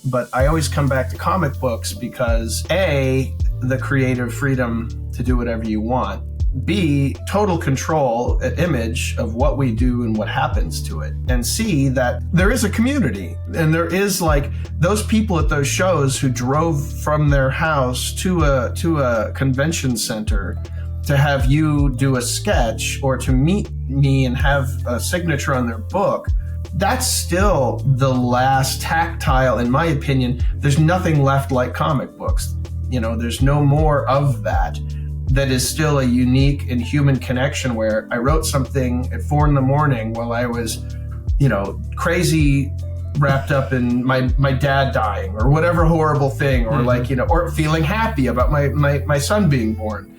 but I always come back to comic books because A, the creative freedom to do whatever you want, B, total control at Image of what we do and what happens to it, and C, that there is a community, and there is like those people at those shows who drove from their house to a convention center to have you do a sketch or to meet me and have a signature on their book. That's still the last tactile, in my opinion. There's nothing left like comic books. You know, there's no more of that is still a unique and human connection where I wrote something at 4 a.m. while I was, you know, crazy, wrapped up in my dad dying or whatever horrible thing, or like, you know, or feeling happy about my son being born.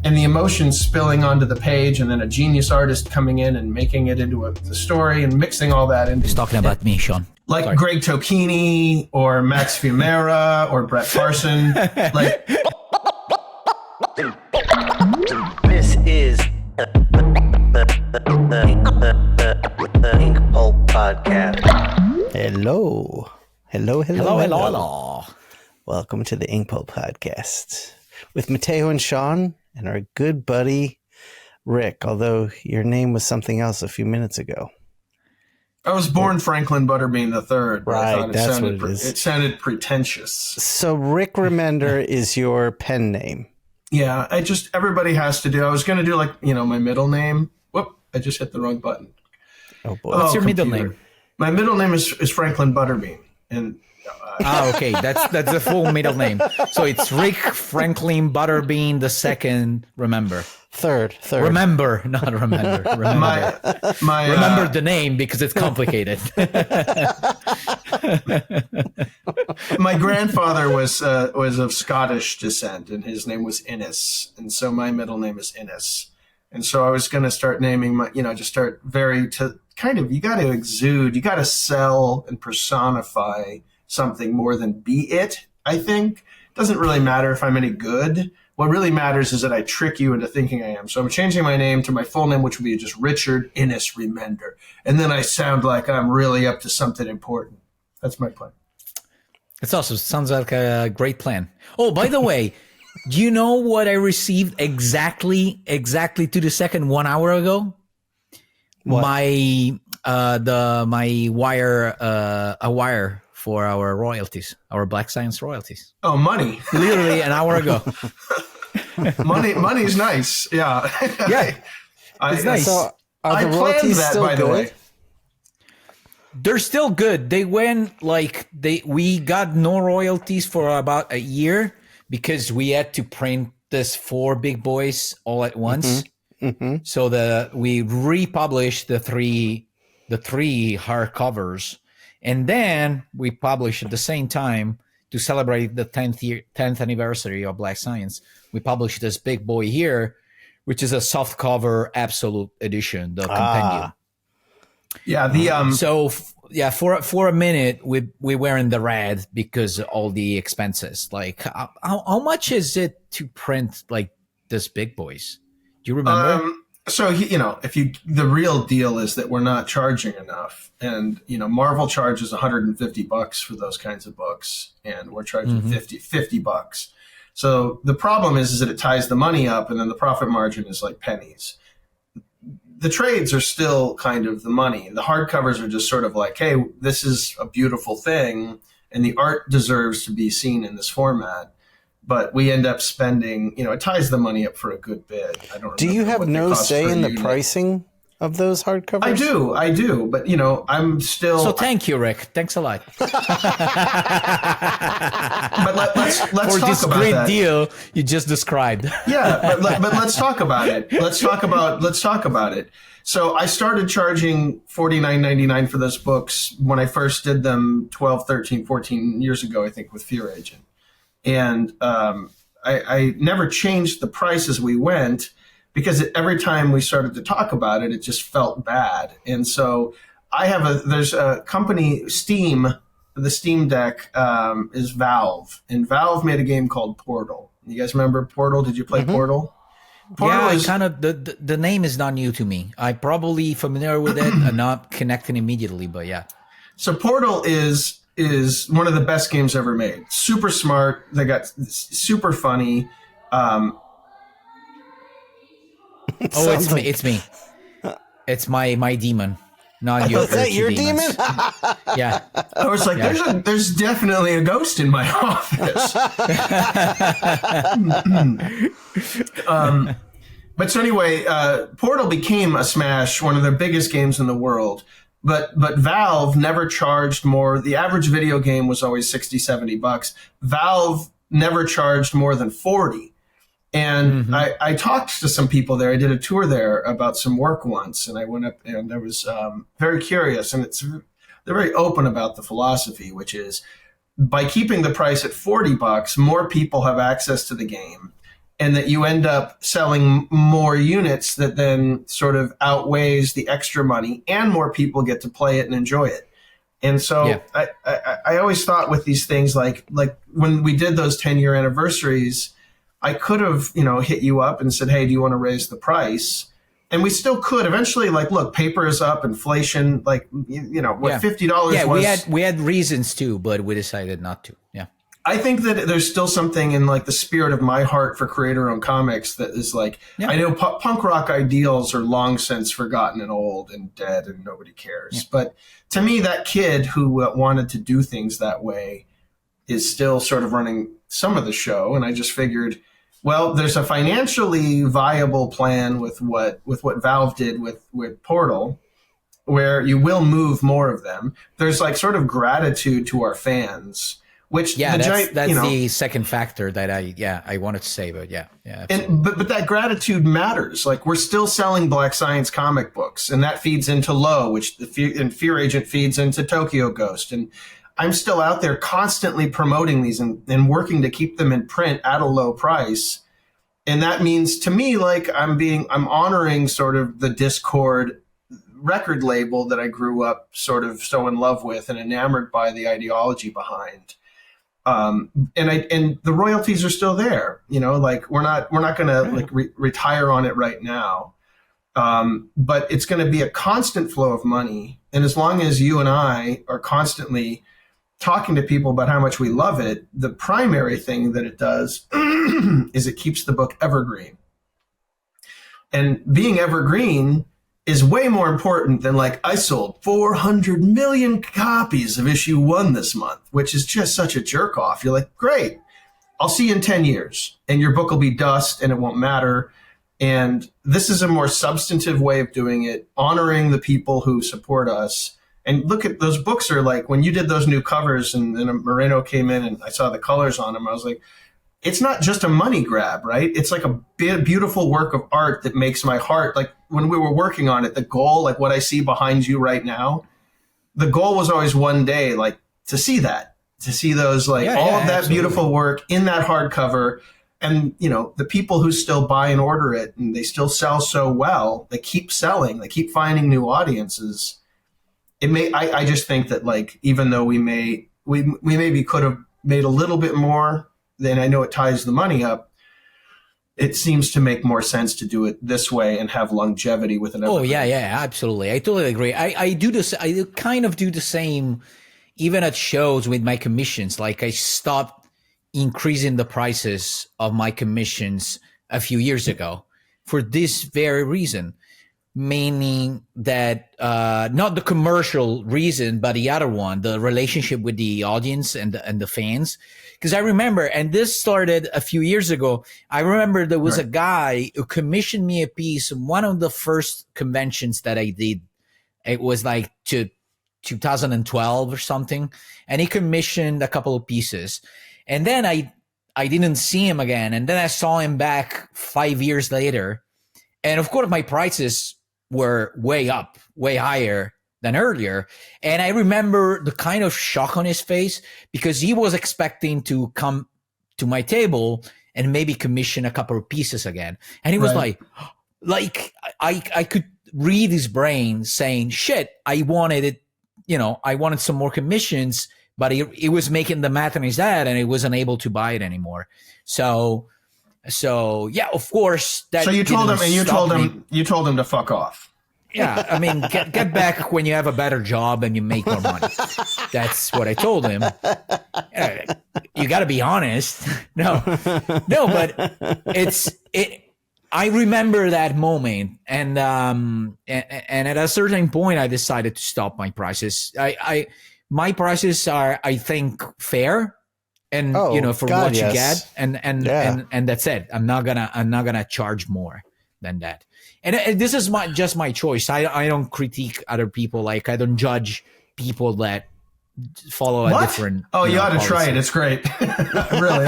And the emotions spilling onto the page, and then a genius artist coming in and making it into a story and mixing all that into. He's talking about me, Shawn. Like Sorry. Greg Tocchini or Max Fiumera or Brett Parson. Like this is the Inkpulp podcast. Hello. Welcome to the Inkpulp podcast with Mattteo and Shawn and our good buddy Rick, although your name was something else a few minutes ago. I was born Franklin Butterbean III. Right, that's what it is. It sounded pretentious. So Rick Remender is your pen name. Yeah, everybody has to do. I was going to do like, you know, my middle name. Whoop, I just hit the wrong button. Oh boy. What's your middle name? My middle name is Franklin Butterbean. And okay, that's the full middle name. So it's Rick Franklin Butterbean II. Remember, third. Remember, not remember. Remember. Remember the name because it's complicated. My grandfather was of Scottish descent, and his name was Innes, and so my middle name is Innes. And so I was going to start naming my, you know, just start you got to exude, you got to sell and personify something more than be it, I think. It doesn't really matter if I'm any good. What really matters is that I trick you into thinking I am. So I'm changing my name to my full name, which would be just Richard Innes Remender. And then I sound like I'm really up to something important. That's my plan. It also sounds like a great plan. Oh, by the way, do you know what I received exactly to the second 1 hour ago? What? My wire for our royalties, our Black Science royalties. Oh, money. Literally an hour ago. Money's nice. Yeah. Yeah. It's nice. So are the I planned royalties that, still by the good? way. They're still good. They went we got no royalties for about a year because we had to print this 4 big boys all at once. Mm-hmm. So we republished the three hardcovers, and then we published at the same time to celebrate the 10th anniversary of Black Science. We published this big boy here, which is a softcover absolute edition, the compendium. Yeah, So for a minute we were in the red because of all the expenses. Like how much is it to print like this big boys? Do you remember? So, you know, the real deal is that we're not charging enough, and, you know, Marvel charges $150 for those kinds of books, and we're charging $50. So the problem is that it ties the money up, and then the profit margin is like pennies. The trades are still kind of the money. The hardcovers are just sort of like, hey, this is a beautiful thing, and the art deserves to be seen in this format. But we end up spending, you know, it ties the money up for a good bit. I don't. Do you have no say in the pricing of those hardcovers? I do. But, you know, I'm still. So thank you, Rick. Thanks a lot. But let's for talk this about great that. deal you just described. Yeah, but let's talk about it. Let's talk about it. So I started charging $49.99 for those books when I first did them 12, 13, 14 years ago, I think, with Fear Agent. And I never changed the price as we went, because every time we started to talk about it, it just felt bad. And so there's a company, Steam, the Steam Deck is Valve. And Valve made a game called Portal. You guys remember Portal? Did you play Portal? Portal the name is not new to me. I'm probably familiar with it and not connecting immediately, but yeah. So Portal is is one of the best games ever made. Super smart. They got super funny. It's me. It's me. It's my demon. Not your. Is that your demons. demon? Yeah. I was like, there's definitely a ghost in my office. But so anyway, Portal became a smash, one of the biggest games in the world. But Valve never charged more. The average video game was always $60-$70. Valve never charged more than 40. And I talked to some people there. I did a tour there about some work once, and I went up and I was very curious. And they're very open about the philosophy, which is by keeping the price at $40, more people have access to the game, and that you end up selling more units that then sort of outweighs the extra money, and more people get to play it and enjoy it. And so I always thought with these things, like when we did those 10-year anniversaries, I could have, hit you up and said, hey, do you want to raise the price? And we still could eventually, look, paper is up, inflation, what $50 was. We had reasons to, but we decided not to. Yeah. I think that there's still something in the spirit of my heart for creator-owned comics that is I know punk rock ideals are long since forgotten and old and dead and nobody cares. Yeah. But to me, that kid who wanted to do things that way is still sort of running some of the show. And I just figured, well, there's a financially viable plan with what Valve did with Portal, where you will move more of them. There's sort of gratitude to our fans, which that's the second factor that I wanted to say, but but that gratitude matters. We're still selling Black Science comic books, and that feeds into Low, and Fear Agent feeds into Tokyo Ghost, and I'm still out there constantly promoting these and working to keep them in print at a low price. And that means to me, I'm honoring sort of the Discord record label that I grew up sort of so in love with and enamored by the ideology behind. And the royalties are still there, we're not going to retire on it right now. But it's going to be a constant flow of money. And as long as you and I are constantly talking to people about how much we love it, the primary thing that it does is it keeps the book evergreen. And being evergreen is way more important than I sold 400 million copies of issue 1 this month, which is just such a jerk off. You're like, great, I'll see you in 10 years and your book will be dust and it won't matter. And this is a more substantive way of doing it, honoring the people who support us. And look at those books are when you did those new covers and Moreno came in and I saw the colors on them, I was like, it's not just a money grab, right? It's a beautiful work of art that makes my heart, when we were working on it, the goal, what I see behind you right now, the goal was always one day, to see those, all of that absolutely. Beautiful work in that hardcover. And, the people who still buy and order it and they still sell so well, they keep selling, they keep finding new audiences. I just think that even though we maybe could have made a little bit more, then I know it ties the money up. It seems to make more sense to do it this way and have longevity with another. Oh yeah, absolutely. I totally agree. I do this. I kind of do the same, even at shows with my commissions. I stopped increasing the prices of my commissions a few years ago for this very reason. Meaning that not the commercial reason, but the other one, the relationship with the audience and the fans. Because I remember, and this started a few years ago, I remember there was a guy who commissioned me a piece in one of the first conventions that I did. It was 2012 or something. And he commissioned a couple of pieces. And then I didn't see him again. And then I saw him back 5 years later. And of course, my prices were way up, way higher than earlier. And I remember the kind of shock on his face because he was expecting to come to my table and maybe commission a couple of pieces again. And he was I could read his brain saying, shit, I wanted it, I wanted some more commissions, but he was making the math in his head and he wasn't able to buy it anymore. So yeah, of course. So you told him, and you told him to fuck off. Yeah, I mean, get back when you have a better job and you make more money. That's what I told him. You got to be honest. No, but I remember that moment, and at a certain point, I decided to stop my prices. My prices are, I think, fair, and for what you get, and that's it. I'm not gonna charge more than that. And this is just my choice. I don't critique other people. Like, I don't judge people that follow a different. Oh, you ought to try it. It's great. Really.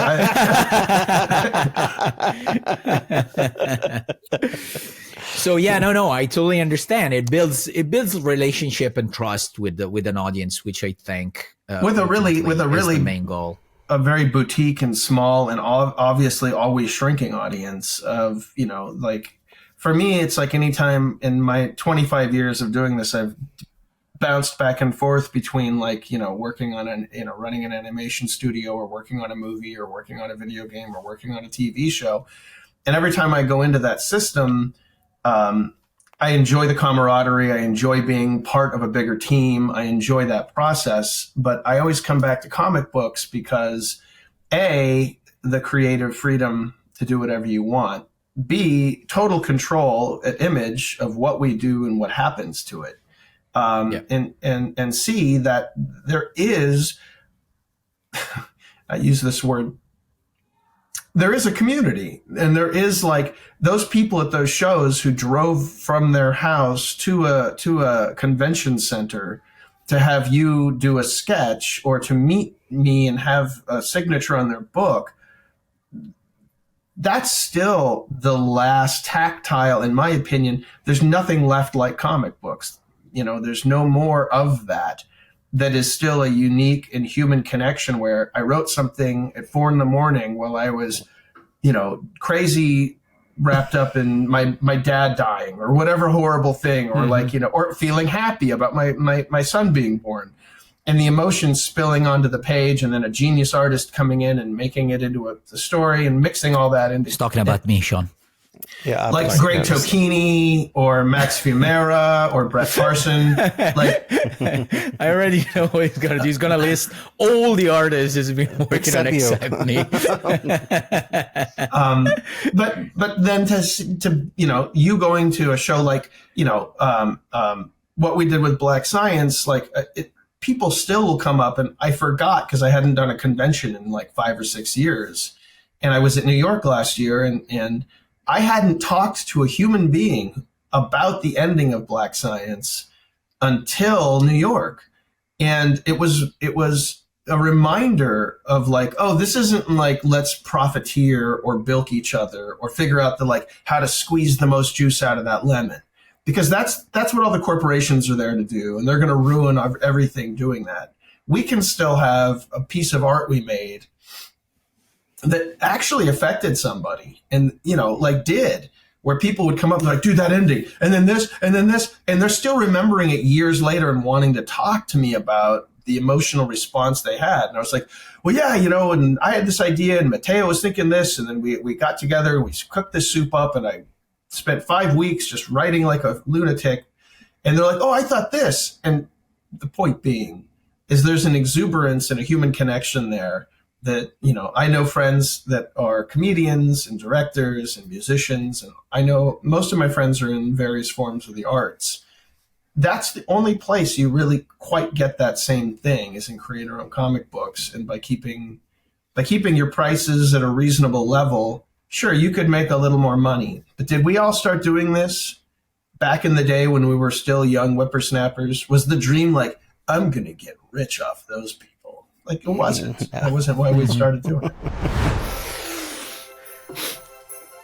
So no, I totally understand. It builds relationship and trust with an audience, which I think with a really the main goal. A very boutique and small and obviously always shrinking audience of, like, for me, it's like anytime in my 25 years of doing this, I've bounced back and forth between, like, working on running an animation studio, or working on a movie, or working on a video game, or working on a TV show. And every time I go into that system, I enjoy the camaraderie. I enjoy being part of a bigger team. I enjoy that process. But I always come back to comic books because, A, the creative freedom to do whatever you want. B, total control at Image of what we do and what happens to it. And C, that there is, I use this word, there is a community, and there is, like, those people at those shows who drove from their house to a convention center to have you do a sketch, or to meet me and have a signature on their book. That's still the last tactile, in my opinion. There's nothing left like comic books. There's no more of that is still a unique and human connection, where I wrote something at 4 a.m. while I was, crazy, wrapped up in my dad dying, or whatever horrible thing, or or feeling happy about my son being born. And the emotions spilling onto the page, and then a genius artist coming in and making it into a story, and mixing all that into. He's talking about me, Shawn. Yeah, like Greg Tocchini, or Max Fiumera, or Brett Farson. Like, I already know what he's gonna do. He's gonna list all the artists he's been working on except me. But then to you going to a show like what we did with Black Science, like people still will come up, and I forgot because I hadn't done a convention in like 5 or 6 years, and I was at New York last year, and I hadn't talked to a human being about the ending of Black Science until New York. And it was a reminder of, like, oh, this isn't like, let's profiteer or bilk each other or figure out how to squeeze the most juice out of that lemon. Because that's what all the corporations are there to do. And they're going to ruin everything doing that. We can still have a piece of art we made that actually affected somebody, and where people would come up and like, dude, that ending, and then this, and then this, and they're still remembering it years later and wanting to talk to me about the emotional response they had. And I was like, well, yeah, and I had this idea, and Mattteo was thinking this, and then we got together and we cooked this soup up, and I spent 5 weeks just writing like a lunatic. And they're like, oh, I thought this. And the point being is there's an exuberance and a human connection there that, I know friends that are comedians and directors and musicians, and I know most of my friends are in various forms of the arts. That's the only place you really quite get that same thing, is in creator-owned comic books. And by keeping your prices at a reasonable level, sure, you could make a little more money. But did we all start doing this back in the day when we were still young whippersnappers? Was the dream like, I'm going to get rich off those people? Like, it wasn't. That wasn't why we started doing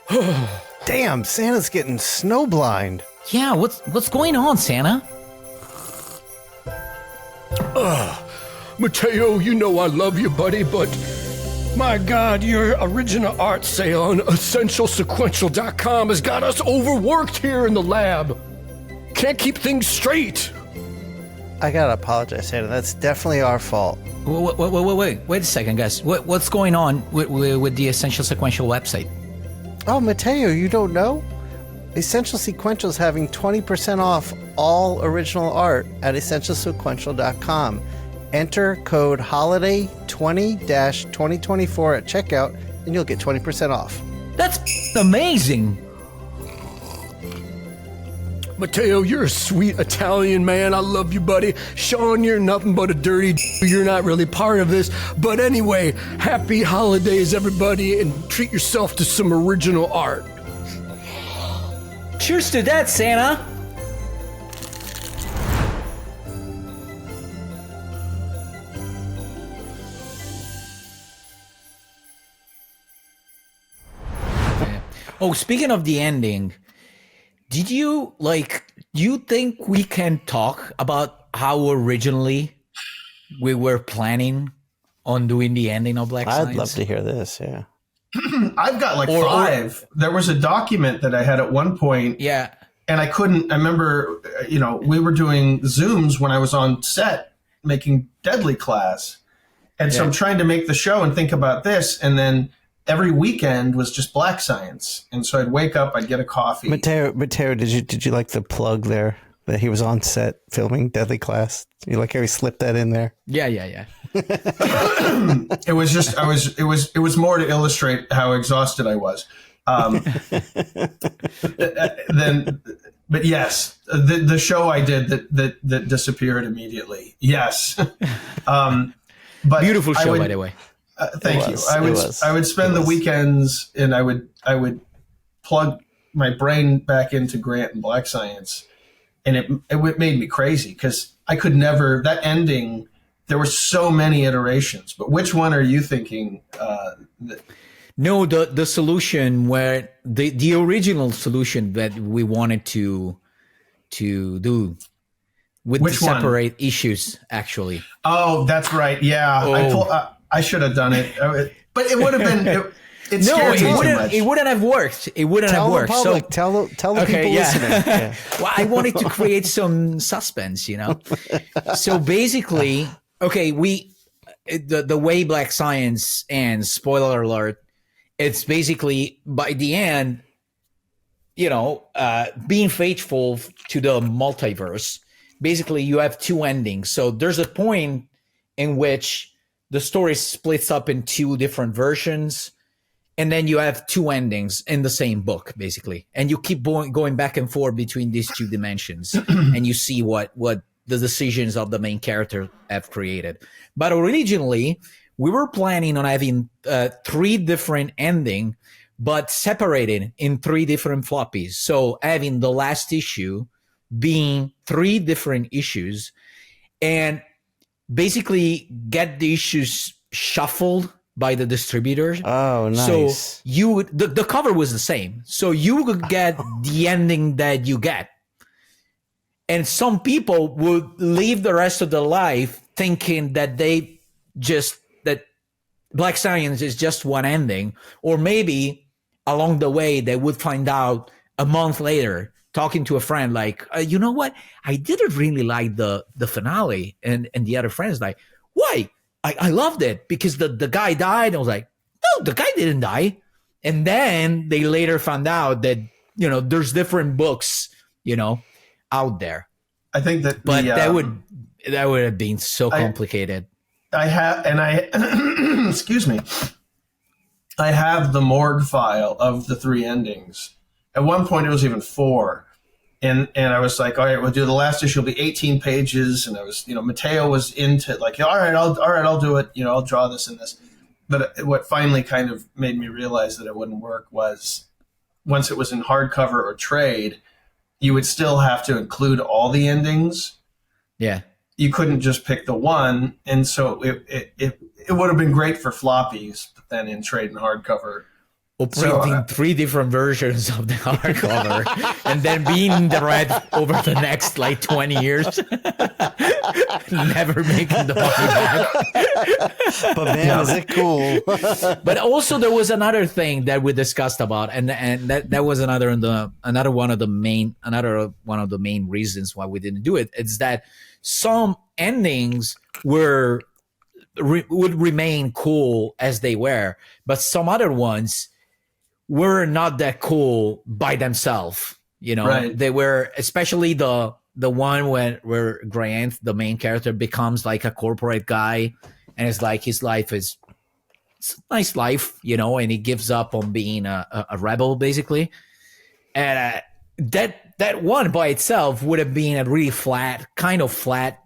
it. Damn, Santa's getting snowblind. Yeah, what's going on, Santa? Mattteo, I love you, buddy, but my God, your original art sale on EssentialSequential.com has got us overworked here in the lab. Can't keep things straight. I gotta apologize, Santa. That's definitely our fault. Wait a second, guys. What's going on with the Essential Sequential website? Oh, Mattteo, you don't know? Essential Sequential is having 20% off all original art at essentialsequential.com. Enter code HOLIDAY20-2024 at checkout, and you'll get 20% off. That's amazing. Matteo, you're a sweet Italian man. I love you, buddy. Shawn, you're nothing but a dirty You're not really part of this. But anyway, happy holidays, everybody, and treat yourself to some original art. Cheers to that, Santa. Oh, speaking of the ending, did you you think we can talk about how originally we were planning on doing the ending of Black Science? I'd love to hear this, yeah. I've got like five. There was a document that I had at one point. Yeah. And I remember, we were doing Zooms when I was on set making Deadly Class. And so I'm trying to make the show and think about this. And then every weekend was just Black Science. And so I'd wake up, I'd get a coffee. Matteo, did you like the plug there that he was on set filming Deadly Class? You like how he slipped that in there? Yeah. It was just, it was more to illustrate how exhausted I was. But yes, the show I did that disappeared immediately. Yes. But beautiful show, by the way. Thank you. I would spend the weekends and I would plug my brain back into Grant and Black Science, and it made me crazy because I could never, that ending. There were so many iterations, but which one are you thinking? No, the solution where the original solution that we wanted to do with which the separate issues, actually. Oh, that's right. Yeah, I should have done it, but it would have been. It wouldn't have worked. It wouldn't have worked. Tell the public. Tell the people listening. Yeah. Well, I wanted to create some suspense, So basically. Okay, the way Black Science ends, spoiler alert, it's basically by the end, being faithful to the multiverse. Basically, you have two endings. So there's a point in which the story splits up in two different versions, and then you have two endings in the same book, basically. And you keep going back and forth between these two dimensions, and you see what the decisions of the main character have created. But originally, we were planning on having three different endings, but separated in three different floppies. So having the last issue being three different issues, and basically get the issues shuffled by the distributors. Oh, nice. So the cover was the same. So you would get the ending that you get. And some people would live the rest of their life thinking that that Black Science is just one ending. Or maybe along the way, they would find out a month later, talking to a friend, like, you know what? I didn't really like the finale. And the other friend's like, why? I loved it because the guy died. And I was like, no, the guy didn't die. And then they later found out that, there's different books, out there. I think that, that would have been so complicated. Excuse me. I have the morgue file of the three endings. At one point, it was even 4, and I was like, all right, we'll do the last issue. Will be 18 pages, and I was, Mattteo was into like, all right, I'll do it. I'll draw this and this. But what finally kind of made me realize that it wouldn't work was once it was in hardcover or trade, you would still have to include all the endings. Yeah. You couldn't just pick the one. And so it would have been great for floppies, but then in trade and hardcover. Or printing three different versions of the hardcover and then being the red over the next 20 years. Never making the money back. But man, is it cool. But also there was another thing that we discussed about, and that was another one of the main reasons why we didn't do it. It's that some endings would remain cool as they were, but some other ones were not that cool by themselves. Right. They were, especially the one where Grant, the main character, becomes like a corporate guy, and it's like his life is it's a nice life, and he gives up on being a rebel, basically. And that one by itself would have been a really flat, finale.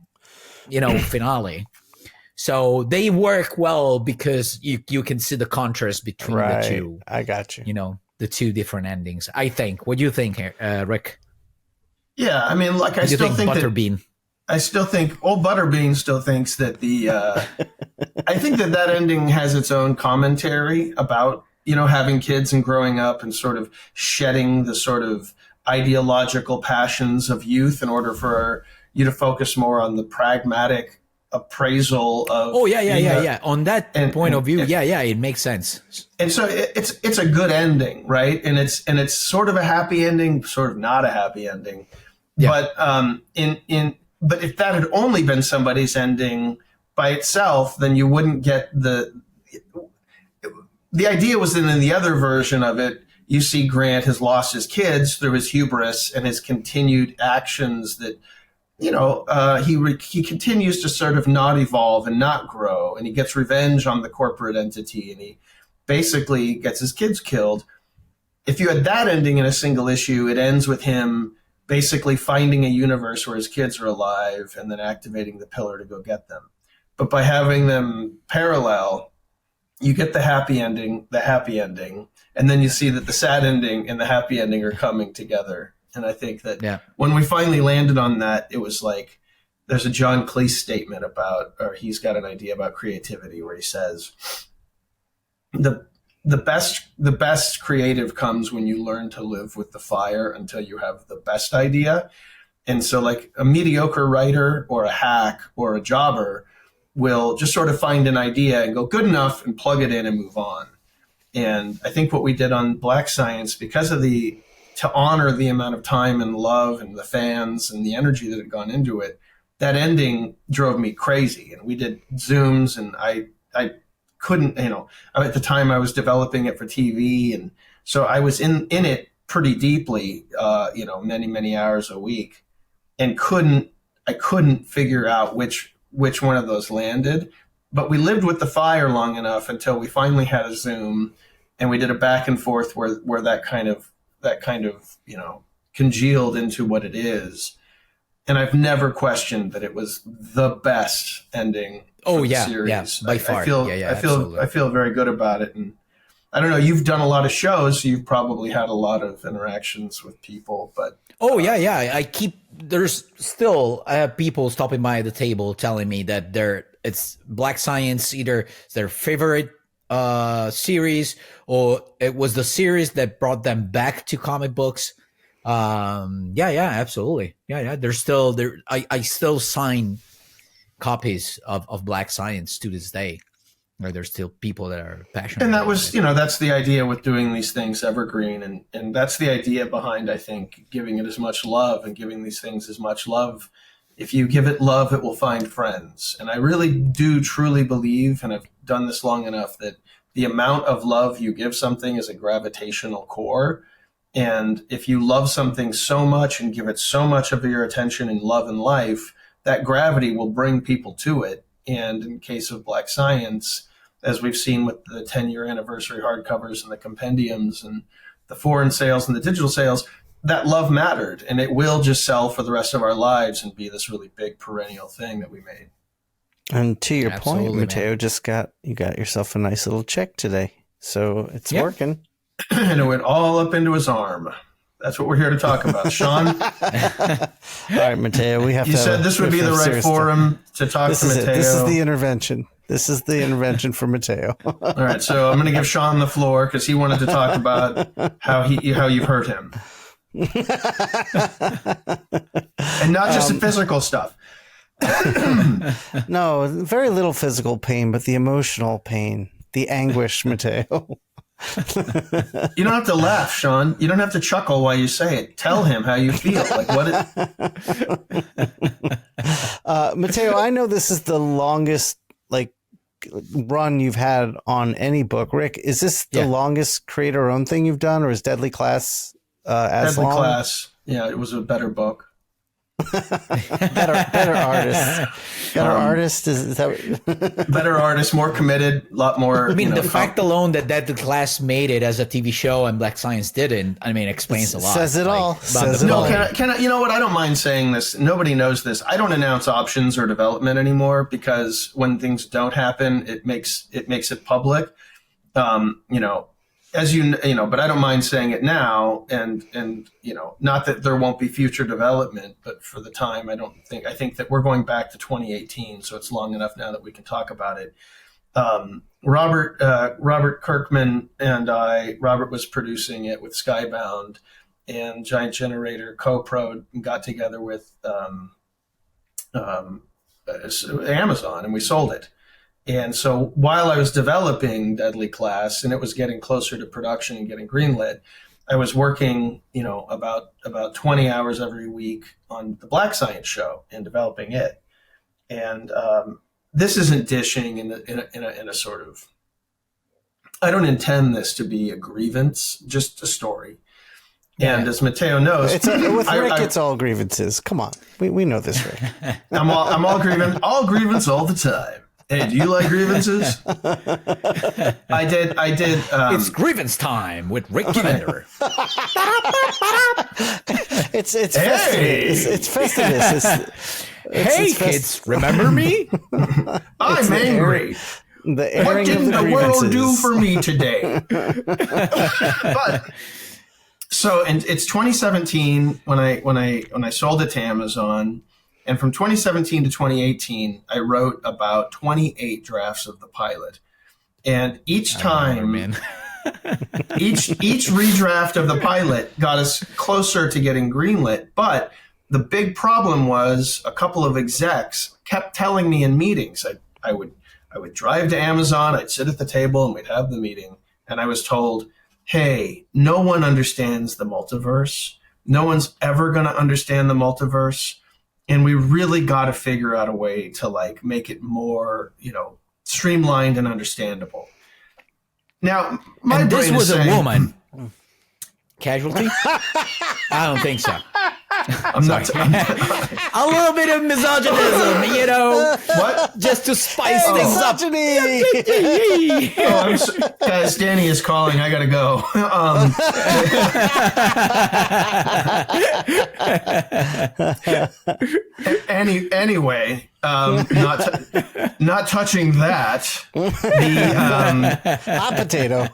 So they work well because you can see the contrast between the two. I got you. The two different endings, I think. What do you think, Rick? Yeah, I mean, like, I still think Butterbean. I still think old Butterbean still thinks that I think that ending has its own commentary about, having kids and growing up and sort of shedding the sort of ideological passions of youth in order for you to focus more on the pragmatic appraisal of. Oh, yeah. On that point of view, it makes sense. And so it's a good ending, right? And it's sort of a happy ending, sort of not a happy ending. Yeah. But but if that had only been somebody's ending by itself, then you wouldn't get the idea was that in the other version of it, you see Grant has lost his kids through his hubris and his continued actions that, he continues to sort of not evolve and not grow, and he gets revenge on the corporate entity, and he basically gets his kids killed. If you had that ending in a single issue, it ends with him basically finding a universe where his kids are alive and then activating the pillar to go get them. But by having them parallel, you get the happy ending, and then you see that the sad ending and the happy ending are coming together. And I think that when we finally landed on that, it was like there's a John Cleese statement or he's got an idea about creativity where he says, the best creative comes when you learn to live with the fire until you have the best idea. And so like a mediocre writer or a hack or a jobber will just sort of find an idea and go good enough and plug it in and move on. And I think what we did on Black Science, because of to honor the amount of time and love and the fans and the energy that had gone into it, that ending drove me crazy. And we did Zooms, and I couldn't, at the time I was developing it for TV. And so I was in it pretty deeply, many, many hours a week, and I couldn't figure out which one of those landed. But we lived with the fire long enough until we finally had a Zoom, and we did a back and forth where that kind of, congealed into what it is. And I've never questioned that it was the best ending. Oh yeah, series. Yeah, by far. I feel very good about it. And I don't know, you've done a lot of shows, so you've probably had a lot of interactions with people, but. There's still, I have people stopping by the table telling me that it's Black Science, either their favorite series or it was the series that brought them back to comic books. Absolutely. There's still there. I still sign copies of Black Science to this day. There's still people that are passionate. And that was, that's the idea with doing these things evergreen. And that's the idea behind, I think, giving it as much love and giving these things as much love. If you give it love, it will find friends. And I really do truly believe, and I've done this long enough, that the amount of love you give something is a gravitational core. And if you love something so much and give it so much of your attention and love and life, that gravity will bring people to it. And in case of Black Science, as we've seen with the 10-year anniversary hardcovers and the compendiums and the foreign sales and the digital sales, that love mattered, and it will just sell for the rest of our lives and be this really big perennial thing that we made. And to your point, Mattteo, you got yourself a nice little check today, so it's working. And it went all up into his arm. That's what we're here to talk about, Shawn. All right, Mattteo, we have. You said this would be the right forum to talk to Mattteo. This is the intervention. This is the intervention for Mattteo. All right, so I'm going to give Shawn the floor because he wanted to talk about how you've hurt him, and not just the physical stuff. No, very little physical pain, but the emotional pain, the anguish, Mattteo. You don't have to laugh, Shawn. You don't have to chuckle while you say it. Tell him how you feel. Mattteo, I know this is the longest run you've had on any book. Rick, is this the longest creator-owned thing you've done, or is Deadly Class as Deadly long. Class. Yeah, it was a better book. Better artist. Better artist is that? Better artist, more committed, a lot more. I mean, the fact alone that the class made it as a TV show and Black Science didn't, I mean, explains a lot. Says it all. about Says the it all. quality. Can I, you know what? I don't mind saying this. Nobody knows this. I don't announce options or development anymore because when things don't happen, it makes it public. You know, as you know, but I don't mind saying it now. And you know, not that there won't be future development, but for the time, I think that we're going back to 2018, so it's long enough now that we can talk about it. Robert Kirkman and Robert was producing it with Skybound, and Giant Generator co-prod and got together with Amazon, and we sold it. And so while I was developing Deadly Class and it was getting closer to production and getting greenlit, I was working, you know, about 20 hours every week on the Black Science show and developing it. And this isn't dishing in a sort of, I don't intend this to be a grievance, just a story. Yeah. And as Mattteo knows, with Rick, it's all grievances. Come on, we know this, Rick. I'm all grievance all the time. Hey, do you like grievances? I did. It's grievance time with Rick Remender. It's Festivus. It's Festivus. Hey, kids, remember me? I'm angry. The airing What did of the grievances. world do for me today? But so, and it's 2017 when I sold it to Amazon. And from 2017 to 2018, I wrote about 28 drafts of the pilot. And each time, each redraft of the pilot got us closer to getting greenlit. But the big problem was a couple of execs kept telling me in meetings, I would drive to Amazon, I'd sit at the table and we'd have the meeting. And I was told, hey, no one understands the multiverse. No one's ever going to understand the multiverse. And we really got to figure out a way to like make it more, you know, streamlined and understandable. Now, my And this brain was is a saying, woman. Casualty? I don't think so. I'm not. A little bit of misogynism, you know, What? just to spice things up. Misogyny! Guys, Danny is calling. I gotta go. Anyway, not touching that. Hot potato.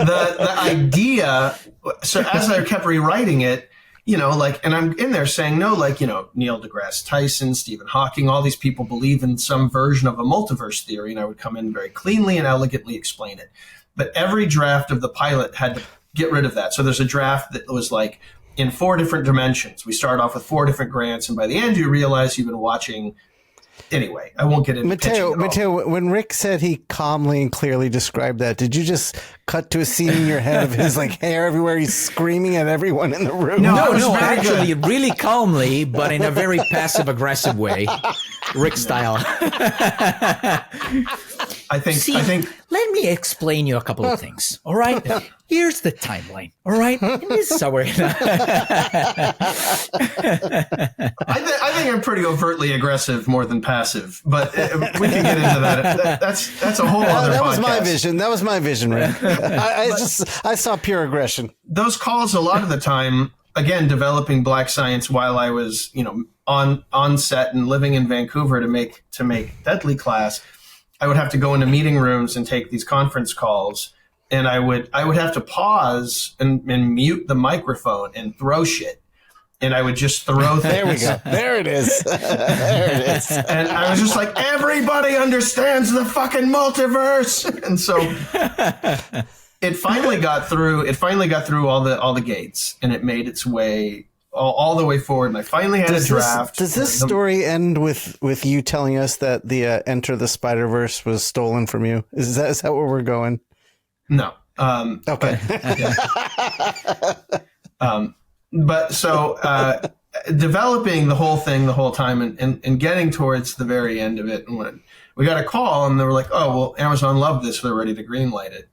The idea. So as I kept rewriting it, you know, like, and I'm in there saying, no, like, you know, Neil deGrasse Tyson, Stephen Hawking, all these people believe in some version of a multiverse theory, and I would come in very cleanly and elegantly explain it. But every draft of the pilot had to get rid of that. So there's a draft that was like in 4 different dimensions. We start off with 4 different grants, and by the end you realize you've been watching. Anyway, I won't get into Mattteo, when Rick said he calmly and clearly described that, did you just cut to a scene in your head of his like hair everywhere? He's screaming at everyone in the room. No, actually, really calmly, but in a very passive-aggressive way, Rick style. I think. Let me explain you a couple of things. All right, here's the timeline. All right, and this is how we're. I think I'm pretty overtly aggressive more than passive, but we can get into that. That's a whole other. That podcast. was my vision. That was my vision, Rick. I saw pure aggression. Those calls a lot of the time, again, developing Black Science while I was, you know, on set and living in Vancouver to make Deadly Class. I would have to go into meeting rooms and take these conference calls, and I would have to pause and mute the microphone and throw shit. And I would just throw things. There we go. There it is. There it is. And I was just like, everybody understands the fucking multiverse. And so it finally got through. It finally got through all the gates, and it made its way all the way forward. And I finally had a draft. Does this story end with you telling us that the Enter the Spider-Verse was stolen from you? Is that where we're going? No. Okay. But so developing the whole thing the whole time and getting towards the very end of it, and when we got a call and they were like, oh, well, Amazon loved this, so they're ready to greenlight it.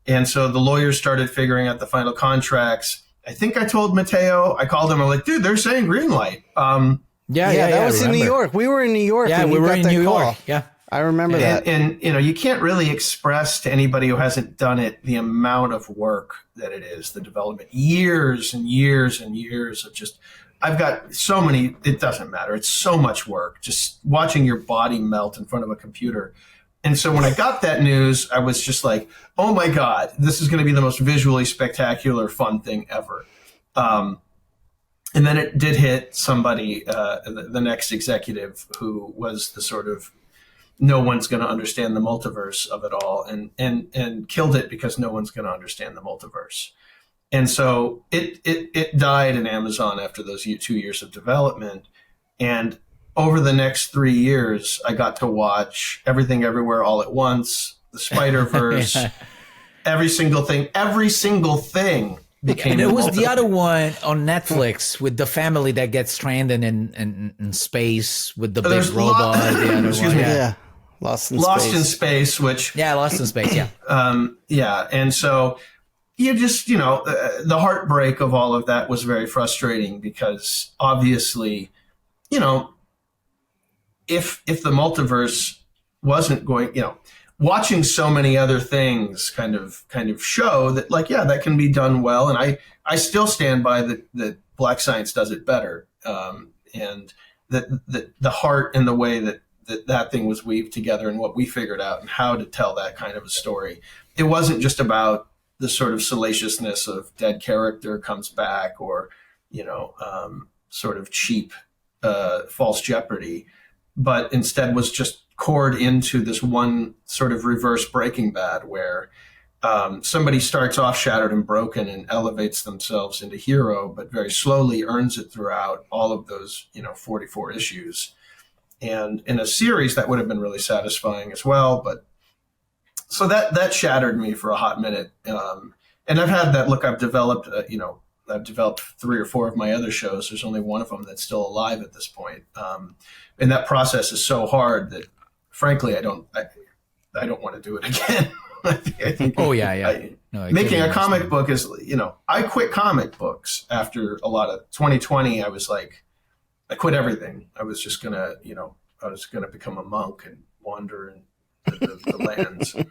And so the lawyers started figuring out the final contracts. I think I told Mattteo, I called him, I'm like, dude, they're saying green light. That was in New York. We were in New York. Yeah, when we you were got in that New call. York. Yeah. I remember that. And, you can't really express to anybody who hasn't done it the amount of work that it is, the development, years and years and years of just, I've got so many, it doesn't matter. It's so much work, just watching your body melt in front of a computer. And so when I got that news, I was just like, oh my God, this is going to be the most visually spectacular, fun thing ever. And then it did hit somebody, the next executive, who was the sort of, no one's going to understand the multiverse of it all, and killed it because no one's going to understand the multiverse. And so it died in Amazon after those 2 years of development. And over the next 3 years, I got to watch Everything Everywhere All at Once, the Spider-Verse, every single thing became. And it was the other one on Netflix with the family that gets stranded in space with the big robot. The other excuse one. me. Yeah. Lost in Space, which. Yeah, Lost in Space, yeah. Yeah. And so you just, the heartbreak of all of that was very frustrating because obviously, if the multiverse wasn't going, watching so many other things kind of show that, like, yeah, that can be done well. And I still stand by that Black Science does it better. And that the heart and the way that thing was weaved together and what we figured out and how to tell that kind of a story. It wasn't just about the sort of salaciousness of dead character comes back or, sort of cheap false jeopardy, but instead was just cored into this one sort of reverse Breaking Bad where somebody starts off shattered and broken and elevates themselves into hero, but very slowly earns it throughout all of those, 44 issues. And in a series that would have been really satisfying as well. But so that shattered me for a hot minute. And I've had that look, I've developed 3 or 4 of my other shows. There's only one of them that's still alive at this point. And that process is so hard that frankly, I don't want to do it again. I think Oh yeah. Making a comic book is, I quit comic books after a lot of 2020. I was like, I quit everything. I was just gonna, become a monk and wander in the lands, and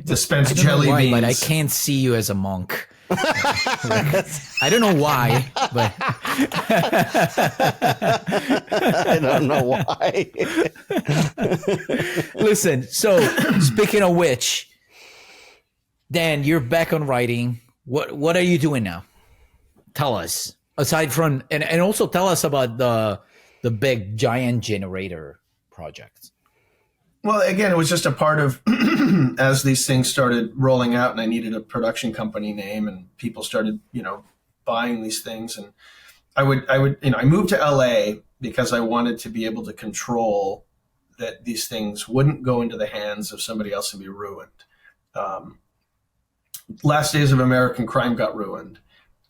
dispense jelly beans. But I can't see you as a monk. I don't know why, but I don't know why. Listen, so speaking of which, Dan, you're back on writing. What are you doing now? Tell us. Aside from and also tell us about the big giant generator project. Well, again, it was just a part of as these things started rolling out and I needed a production company name and people started, buying these things. And I moved to LA because I wanted to be able to control that these things wouldn't go into the hands of somebody else and be ruined. Last Days of American Crime got ruined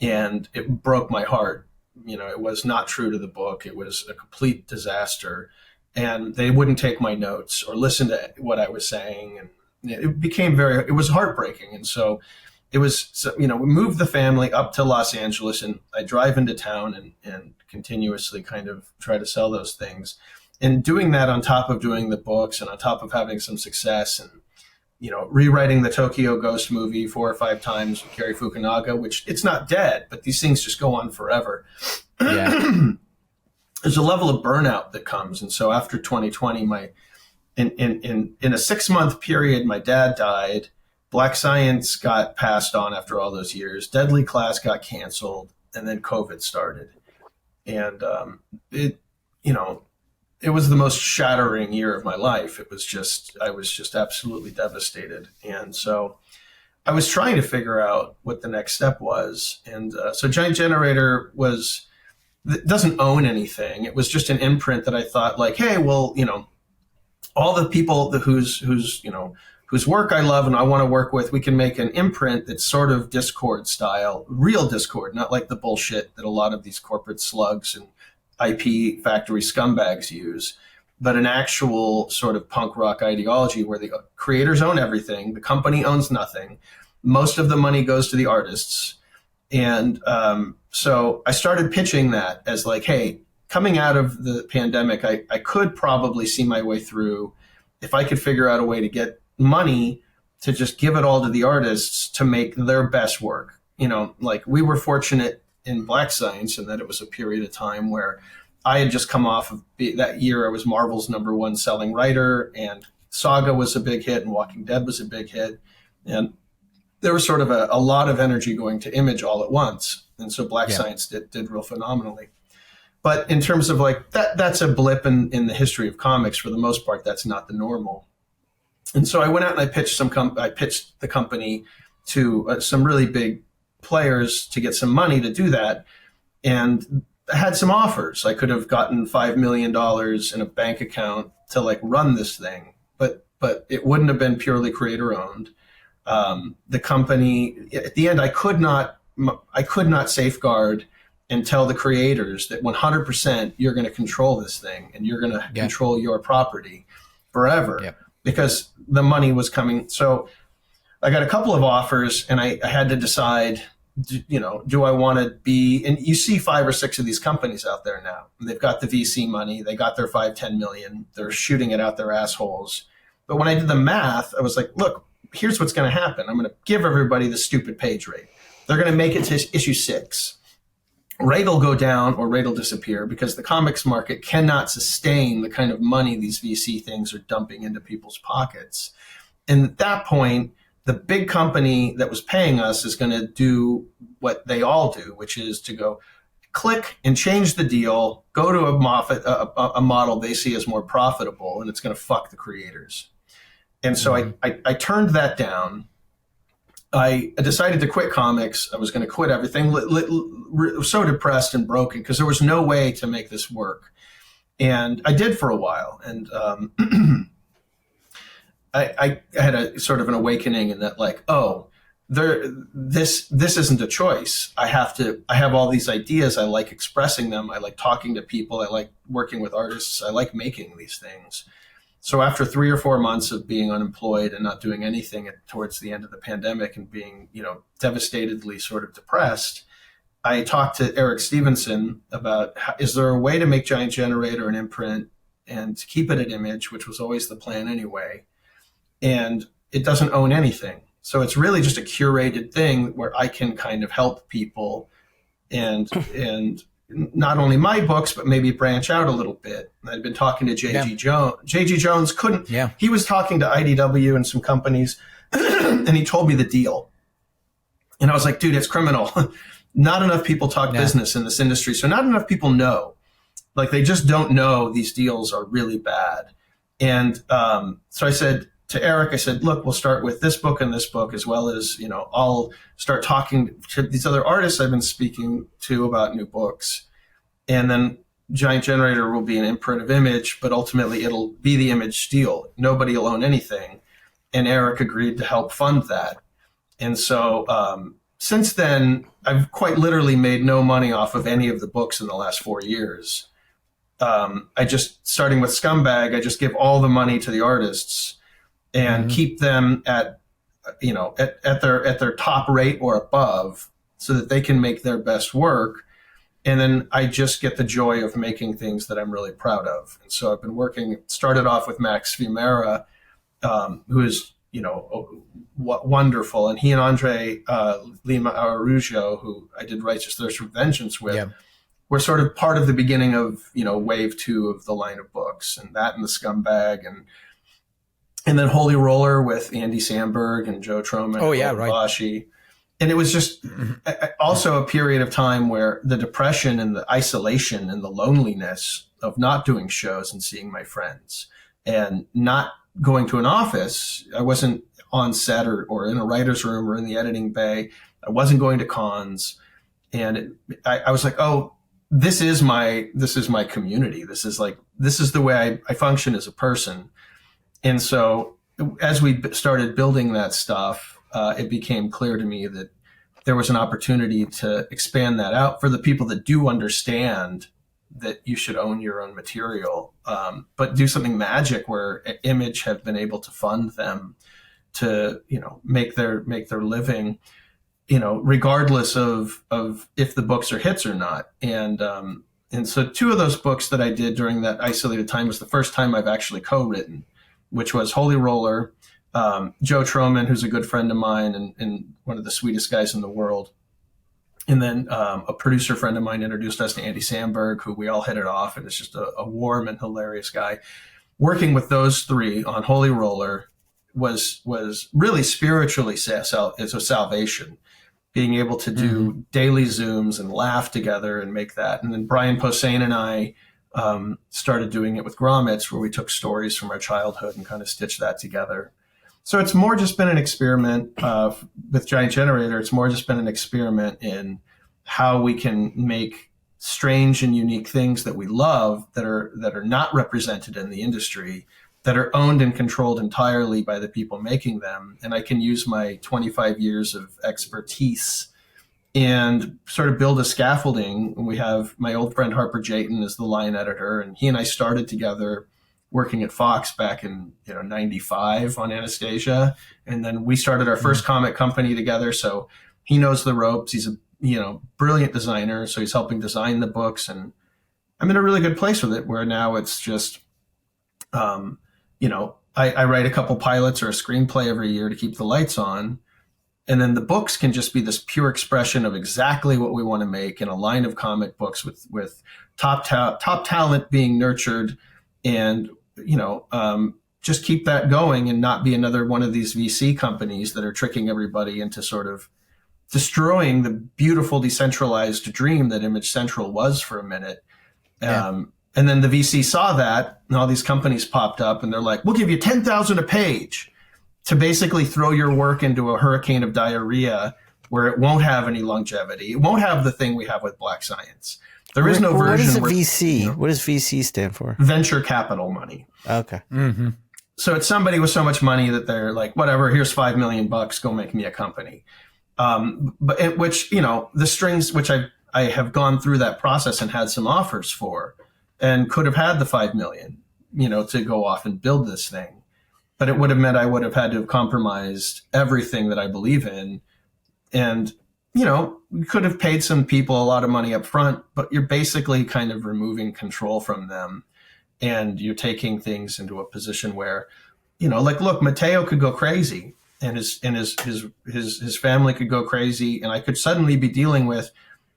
and it broke my heart. It was not true to the book. It was a complete disaster. And they wouldn't take my notes or listen to what I was saying. And it was heartbreaking. And so we moved the family up to Los Angeles and I drive into town and continuously kind of try to sell those things. And doing that on top of doing the books and on top of having some success and, rewriting the Tokyo Ghost movie 4 or 5 times with Cary Fukunaga, which it's not dead, but these things just go on forever. Yeah. There's a level of burnout that comes. And so after 2020, in a 6-month period, my dad died. Black Science got passed on after all those years. Deadly Class got canceled, and then COVID started. And it was the most shattering year of my life. I was just absolutely devastated. And so I was trying to figure out what the next step was. And so Giant Generator doesn't own anything. It was just an imprint that I thought like, hey, well, all the people whose work I love and I want to work with, we can make an imprint that's sort of Discord style, real Discord, not like the bullshit that a lot of these corporate slugs and IP factory scumbags use, but an actual sort of punk rock ideology where the creators own everything, the company owns nothing, most of the money goes to the artists. And so I started pitching that as like, hey, coming out of the pandemic, I could probably see my way through if I could figure out a way to get money to just give it all to the artists to make their best work. You know, like we were fortunate in Black Science in that it was a period of time where I had just come off of that year. I was Marvel's #1 selling writer, and Saga was a big hit, and Walking Dead was a big hit. And there was sort of a lot of energy going to Image all at once. And so Black Science did real phenomenally. But in terms of like that's a blip in the history of comics. For the most part, that's not the normal. And so I went out and I pitched the company to some really big players to get some money to do that. And I had some offers. I could have gotten $5 million in a bank account to like run this thing, but it wouldn't have been purely creator owned. The company at the end, I could not safeguard and tell the creators that 100% you're going to control this thing and you're going to control your property forever because the money was coming. So I got a couple of offers and I had to decide, do I want to be, and you see 5 or 6 of these companies out there now, and they've got the VC money, they got their 5-10 million, they're shooting it out their assholes. But when I did the math, I was like, look, here's what's going to happen. I'm going to give everybody the stupid page rate. They're going to make it to issue 6. Rate will go down or rate will disappear because the comics market cannot sustain the kind of money these VC things are dumping into people's pockets. And at that point, the big company that was paying us is going to do what they all do, which is to go click and change the deal, go to a model they see as more profitable, and it's going to fuck the creators. And so I turned that down. I decided to quit comics. I was going to quit everything. So depressed and broken because there was no way to make this work. And I did for a while. And I had a sort of an awakening in that, like, this isn't a choice. I have all these ideas. I like expressing them. I like talking to people. I like working with artists. I like making these things. So after 3 or 4 months of being unemployed and not doing anything towards the end of the pandemic and being, devastatedly sort of depressed, I talked to Eric Stevenson about, is there a way to make Giant Generator an imprint and to keep it at Image, which was always the plan anyway, and it doesn't own anything. So it's really just a curated thing where I can kind of help people and not only my books, but maybe branch out a little bit. I'd been talking to J.G. Jones. J.G. Jones couldn't. Yeah. He was talking to IDW and some companies, and he told me the deal. And I was like, dude, it's criminal. Not enough people talk business in this industry, so not enough people know. Like, they just don't know these deals are really bad. And so I said to Eric, I said, look, we'll start with this book and this book, as well as, I'll start talking to these other artists I've been speaking to about new books. And then Giant Generator will be an imprint of Image, but ultimately it'll be the Image deal. Nobody will own anything. And Eric agreed to help fund that. And so since then, I've quite literally made no money off of any of the books in the last 4 years. I just, starting with Scumbag, I just give all the money to the artists and keep them at their top rate or above so that they can make their best work. And then I just get the joy of making things that I'm really proud of. And so I've been started off with Max Fiumara, who is, wonderful. And he and Andre Lima Araujo, who I did Righteous Thirst for Vengeance with, were sort of part of the beginning of, wave 2 of the line of books, and that and the Scumbag, and then Holy Roller with Andy Samberg and Joe Troman. Oh, yeah, right. Bashi. And it was just also a period of time where the depression and the isolation and the loneliness of not doing shows and seeing my friends and not going to an office. I wasn't on set or in a writer's room or in the editing bay. I wasn't going to cons. And I was like, oh, this is my community. This is the way I function as a person. And so as we started building that stuff, it became clear to me that there was an opportunity to expand that out for the people that do understand that you should own your own material, but do something magic where Image have been able to fund them to, make their living, regardless of if the books are hits or not. And so two of those books that I did during that isolated time was the first time I've actually co-written, which was Holy Roller. Joe Troman, who's a good friend of mine and one of the sweetest guys in the world. And then a producer friend of mine introduced us to Andy Samberg, who we all hit it off, and is just a warm and hilarious guy. Working with those three on Holy Roller was really spiritually it's a salvation. Being able to do daily Zooms and laugh together and make that. And then Brian Posehn and I started doing it with Grommets, where we took stories from our childhood and kind of stitched that together. So it's more just been an experiment with Giant Generator. It's more just been an experiment in how we can make strange and unique things that we love that are not represented in the industry, that are owned and controlled entirely by the people making them. And I can use my 25 years of expertise and sort of build a scaffolding. And we have my old friend Harper Jayton as the line editor, and he and I started together working at Fox back in 95 on Anastasia. And then we started our first comic company together. So he knows the ropes. He's a brilliant designer. So he's helping design the books. And I'm in a really good place with it, where now it's just, I write a couple pilots or a screenplay every year to keep the lights on. And then the books can just be this pure expression of exactly what we want to make in a line of comic books with top talent being nurtured, and, just keep that going and not be another one of these VC companies that are tricking everybody into sort of destroying the beautiful decentralized dream that Image Central was for a minute. Yeah. And then the VC saw that, and all these companies popped up, and they're like, we'll give you $10,000 a page to basically throw your work into a hurricane of diarrhea where it won't have any longevity. It won't have the thing we have with Black Science. There is no version. What is a VC? What does VC stand for? Venture capital money. Okay. Mm-hmm. So it's somebody with so much money that they're like, whatever, here's $5 million, go make me a company. The strings, which I have gone through that process and had some offers for, and could have had the $5 million, to go off and build this thing. But it would have meant I would have had to have compromised everything that I believe in. And, we could have paid some people a lot of money up front, but you're basically kind of removing control from them. And you're taking things into a position where, look, Mattteo could go crazy, and his family could go crazy. And I could suddenly be dealing with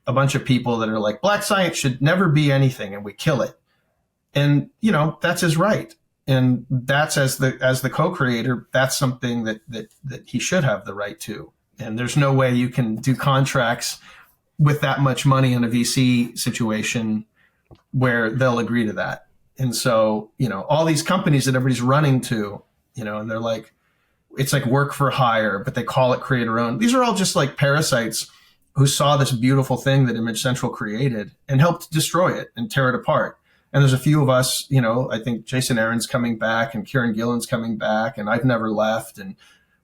a bunch of people that are like, Black Science should never be anything, and we kill it. And, that's his right. And that's as the co-creator, that's something that he should have the right to. And there's no way you can do contracts with that much money in a VC situation where they'll agree to that. And so, all these companies that everybody's running to, and they're like, it's like work for hire, but they call it creator owned. These are all just like parasites who saw this beautiful thing that Image Central created and helped destroy it and tear it apart. And there's a few of us, I think Jason Aaron's coming back, and Kieran Gillen's coming back, and I've never left. And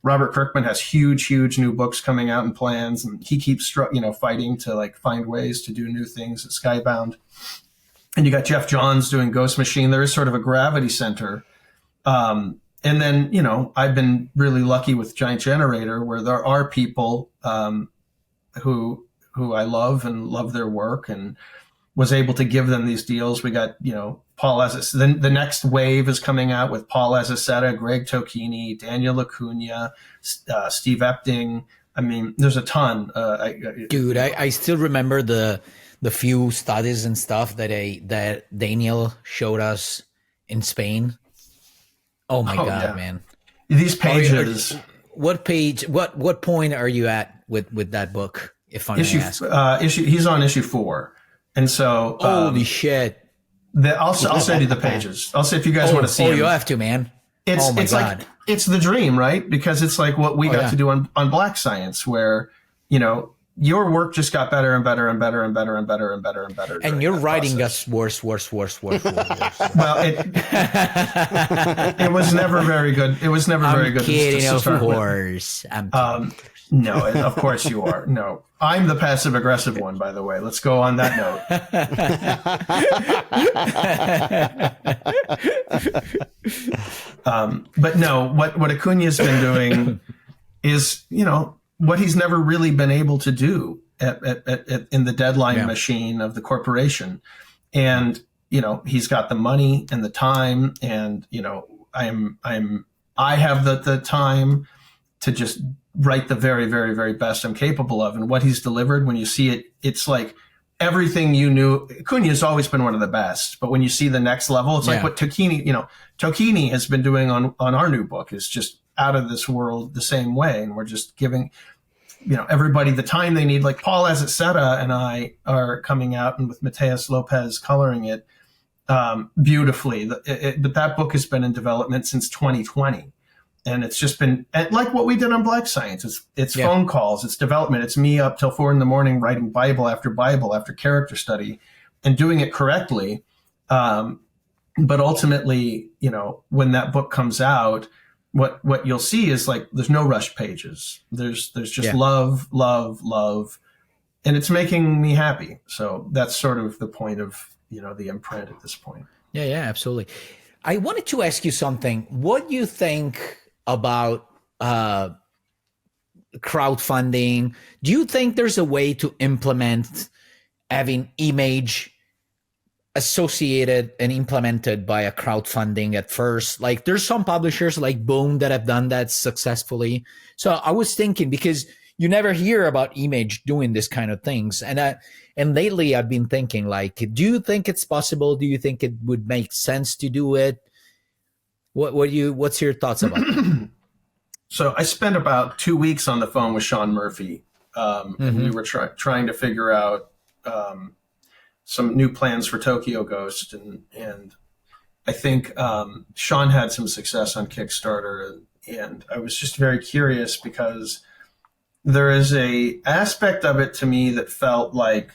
Robert Kirkman has huge new books coming out and plans, and he keeps, fighting to like find ways to do new things at Skybound. And you got Jeff Johns doing Ghost Machine. There is sort of a gravity center. And then, I've been really lucky with Giant Generator, where there are people who I love and love their work, and was able to give them these deals. We got, Paul Azaceta. The next wave is coming out with Paul Azaceta, Greg Tocchini, Daniel Acuna, Steve Epting. I mean, there's a ton. Dude, I still remember the few studies and stuff that Daniel showed us in Spain. Oh my God, yeah. Man. These pages. What page? What point are you at with that book? If I may ask. He's on issue 4, and so holy shit! I'll send you the pages. I'll see if you guys want to see. You have to, man. It's God. Like it's the dream, right? Because it's like what we got to do on Black Science, where your work just got better and better and better and better and better and better and better. And your writing got worse. Well, it was never very good. It was never very good. Kidding, of course. I'm kidding. No, of course you are. No. I'm the passive aggressive one, by the way. Let's go on that note. But no, what Acuna's been doing is, what he's never really been able to do in the deadline machine of the corporation. And, he's got the money and the time, and, I have the time to just write the very, very, very best I'm capable of. And what he's delivered, when you see it, it's like everything you knew. Acuna has always been one of the best, but when you see the next level, it's like what Tocchini has been doing on our new book is just out of this world the same way. And we're just giving, everybody the time they need. Like Paul Azaceta and I are coming out, and with Mateus Lopez coloring it beautifully. But that book has been in development since 2020. And it's just been like what we did on Black Science. It's phone calls, it's development. It's me up till 4 a.m. writing Bible after character study and doing it correctly. But ultimately, when that book comes out, what you'll see is like, there's no rush pages. There's just love. And it's making me happy. So that's sort of the point of, the imprint at this point. Yeah, absolutely. I wanted to ask you something. What do you think about crowdfunding? Do you think there's a way to implement having image associated and implemented by a crowdfunding at first? Like there's some publishers like Boom that have done that successfully. So I was thinking, because you never hear about Image doing this kind of things. And lately I've been thinking, like, do you think it's possible? Do you think it would make sense to do it? What's your thoughts about that? So I spent about 2 weeks on the phone with Shawn Murphy. And we were trying to figure out some new plans for Tokyo Ghost. And I think Shawn had some success on Kickstarter. And I was just very curious, because there is a aspect of it to me that felt like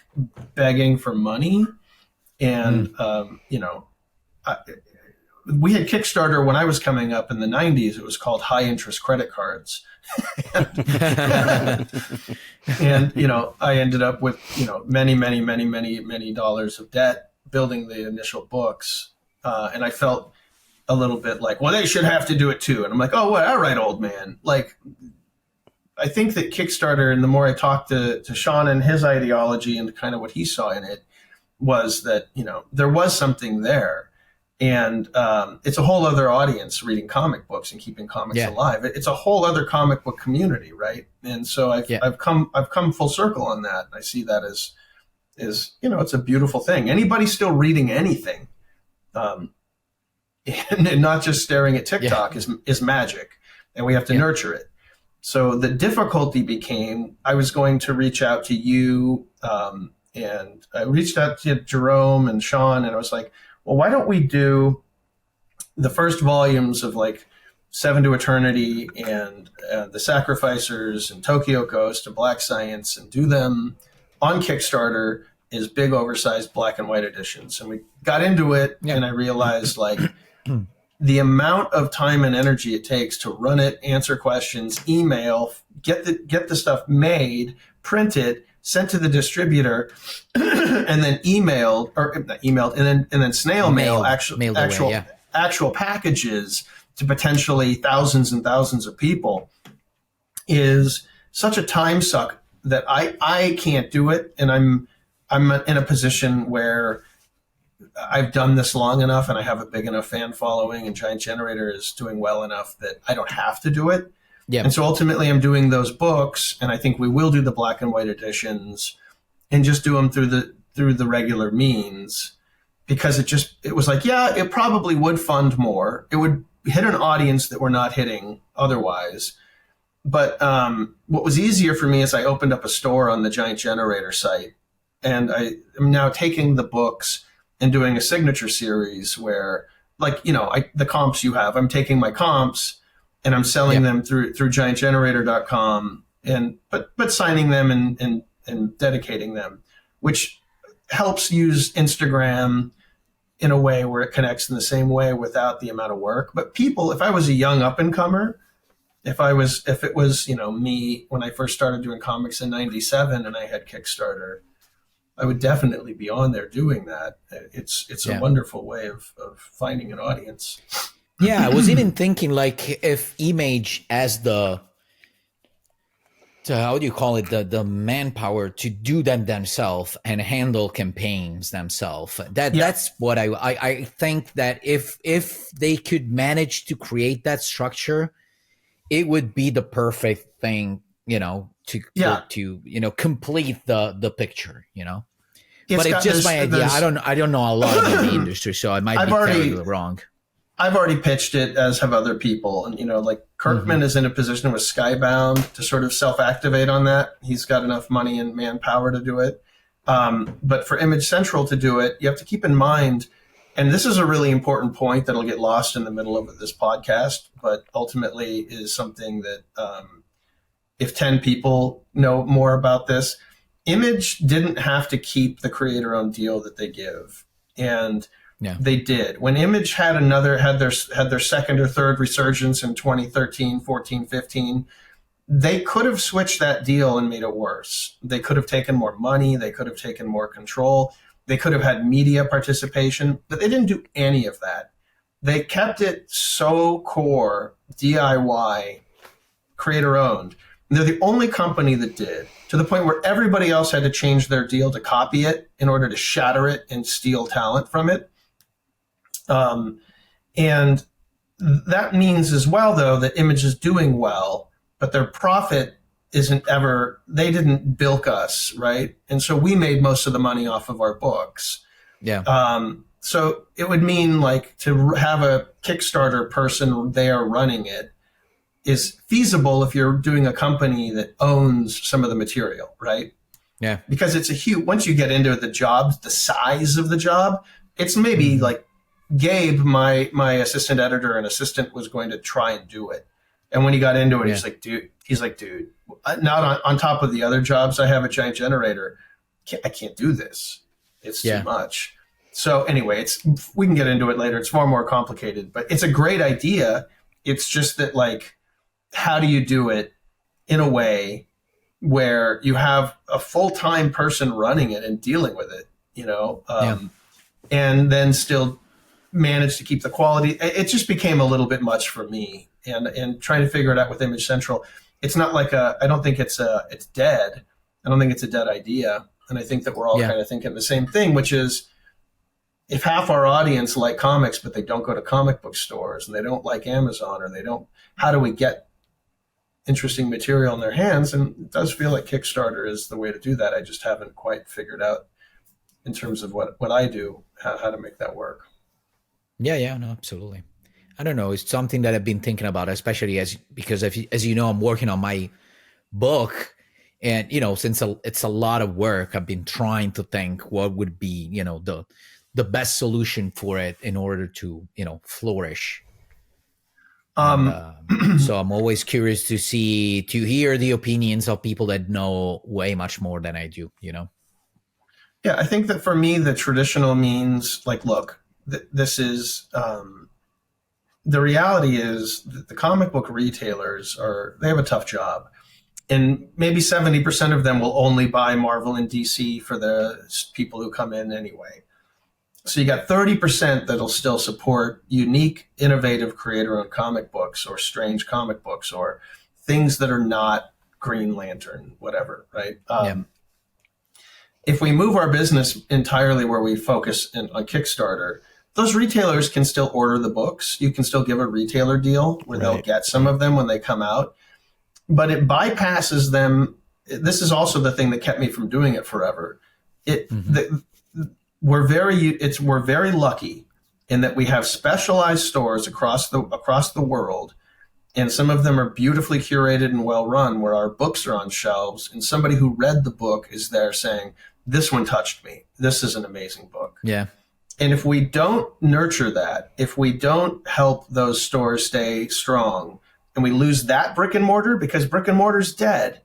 begging for money. And, we had Kickstarter when I was coming up in the 90s. It was called high interest credit cards. and, I ended up with, many dollars of debt building the initial books. And I felt a little bit like, well, they should have to do it too. And I'm like, oh, well, all right, old man. Like, I think that Kickstarter, and the more I talked to Shawn and his ideology and kind of what he saw in it, was that, there was something there. And it's a whole other audience reading comic books and keeping comics alive. It's a whole other comic book community, right? And so I've come full circle on that. I see that as it's a beautiful thing. Anybody still reading anything, and not just staring at TikTok is magic, and we have to nurture it. So the difficulty became, I was going to reach out to you, and I reached out to Jerome and Shawn, and I was like, well, why don't we do the first volumes of like 7 to Eternity and The Sacrificers and Tokyo Ghost and Black Science, and do them on Kickstarter as big oversized black and white editions. And we got into it, and I realized like the amount of time and energy it takes to run it, answer questions, email, get the stuff made, print it, sent to the distributor, and then emailed, and then snail mail actual packages to potentially thousands and thousands of people is such a time suck that I can't do it. And I'm in a position where I've done this long enough, and I have a big enough fan following, and Giant Generator is doing well enough that I don't have to do it. Yeah. And so ultimately I'm doing those books, and I think we will do the black and white editions and just do them through the regular means, because it was like, it probably would fund more. It would hit an audience that we're not hitting otherwise. But what was easier for me is I opened up a store on the Giant Generator site, and I am now taking the books and doing a signature series where, like, the comps you have, I'm taking my comps and I'm selling them through giantgenerator.com, but signing them and dedicating them, which helps use Instagram in a way where it connects in the same way without the amount of work. But people, if I was a young up and comer, if it was, me when I first started doing comics in 97 and I had Kickstarter, I would definitely be on there doing that. It's a wonderful way of finding an audience. Yeah, I was even thinking like if Image as how do you call it, the manpower to do them themselves and handle campaigns themselves. That's what I think, that if they could manage to create that structure, it would be the perfect thing, to complete the picture, But it's just my idea. I don't know a lot about the industry, so I might be terribly wrong. I've already pitched it, as have other people. And, like Kirkman is in a position with Skybound to sort of self-activate on that. He's got enough money and manpower to do it. But for Image Central to do it, you have to keep in mind, and this is a really important point that'll get lost in the middle of this podcast, but ultimately is something that if 10 people know more about this, Image didn't have to keep the creator-owned deal that they give. And they did. When Image had their second or third resurgence in 2013, 14, 15, they could have switched that deal and made it worse. They could have taken more money. They could have taken more control. They could have had media participation, but they didn't do any of that. They kept it so core, DIY, creator-owned. They're the only company that did, to the point where everybody else had to change their deal to copy it in order to shatter it and steal talent from it. And that means as well, though, that Image is doing well, but their profit they didn't bilk us, right? And so we made most of the money off of our books. Yeah. So it would mean like to have a Kickstarter person there running it is feasible if you're doing a company that owns some of the material, right? Yeah. Because it's once you get into the job, the size of the job, it's maybe like Gabe, my assistant editor and assistant, was going to try and do it. And when he got into it, he's like, dude, not on top of the other jobs I have at Giant Generator, I can't do this. It's too much. So anyway, we can get into it later. It's far more complicated, but it's a great idea. It's just that, like, how do you do it in a way where you have a full-time person running it and dealing with it, and then still manage to keep the quality? It just became a little bit much for me, and trying to figure it out with Image Central. It's not like I don't think it's dead. I don't think it's a dead idea. And I think that we're all kind of thinking the same thing, which is, if half our audience like comics, but they don't go to comic book stores and they don't like Amazon, or how do we get interesting material in their hands? And it does feel like Kickstarter is the way to do that. I just haven't quite figured out, in terms of what I do, how to make that work. Yeah, no, absolutely. I don't know. It's something that I've been thinking about, especially because as you know, I'm working on my book, and since it's a lot of work, I've been trying to think what would be the best solution for it in order to flourish. So I'm always curious to hear the opinions of people that know way much more than I do. Yeah, I think that for me, the traditional means, like, look, this is the reality is that the comic book retailers they have a tough job, and maybe 70% of them will only buy Marvel and DC for the people who come in anyway. So you got 30% that'll still support unique, innovative, creator-owned comic books, or strange comic books, or things that are not Green Lantern, whatever, right? If we move our business entirely where we focus on Kickstarter, those retailers can still order the books. You can still give a retailer deal where they'll get some of them when they come out, but it bypasses them. This is also the thing that kept me from doing it forever. We're very lucky in that we have specialized stores across the world, and some of them are beautifully curated and well run, where our books are on shelves, and somebody who read the book is there saying, "This one touched me. This is an amazing book." Yeah. And if we don't nurture that, if we don't help those stores stay strong, and we lose that brick and mortar, because brick and mortar's dead,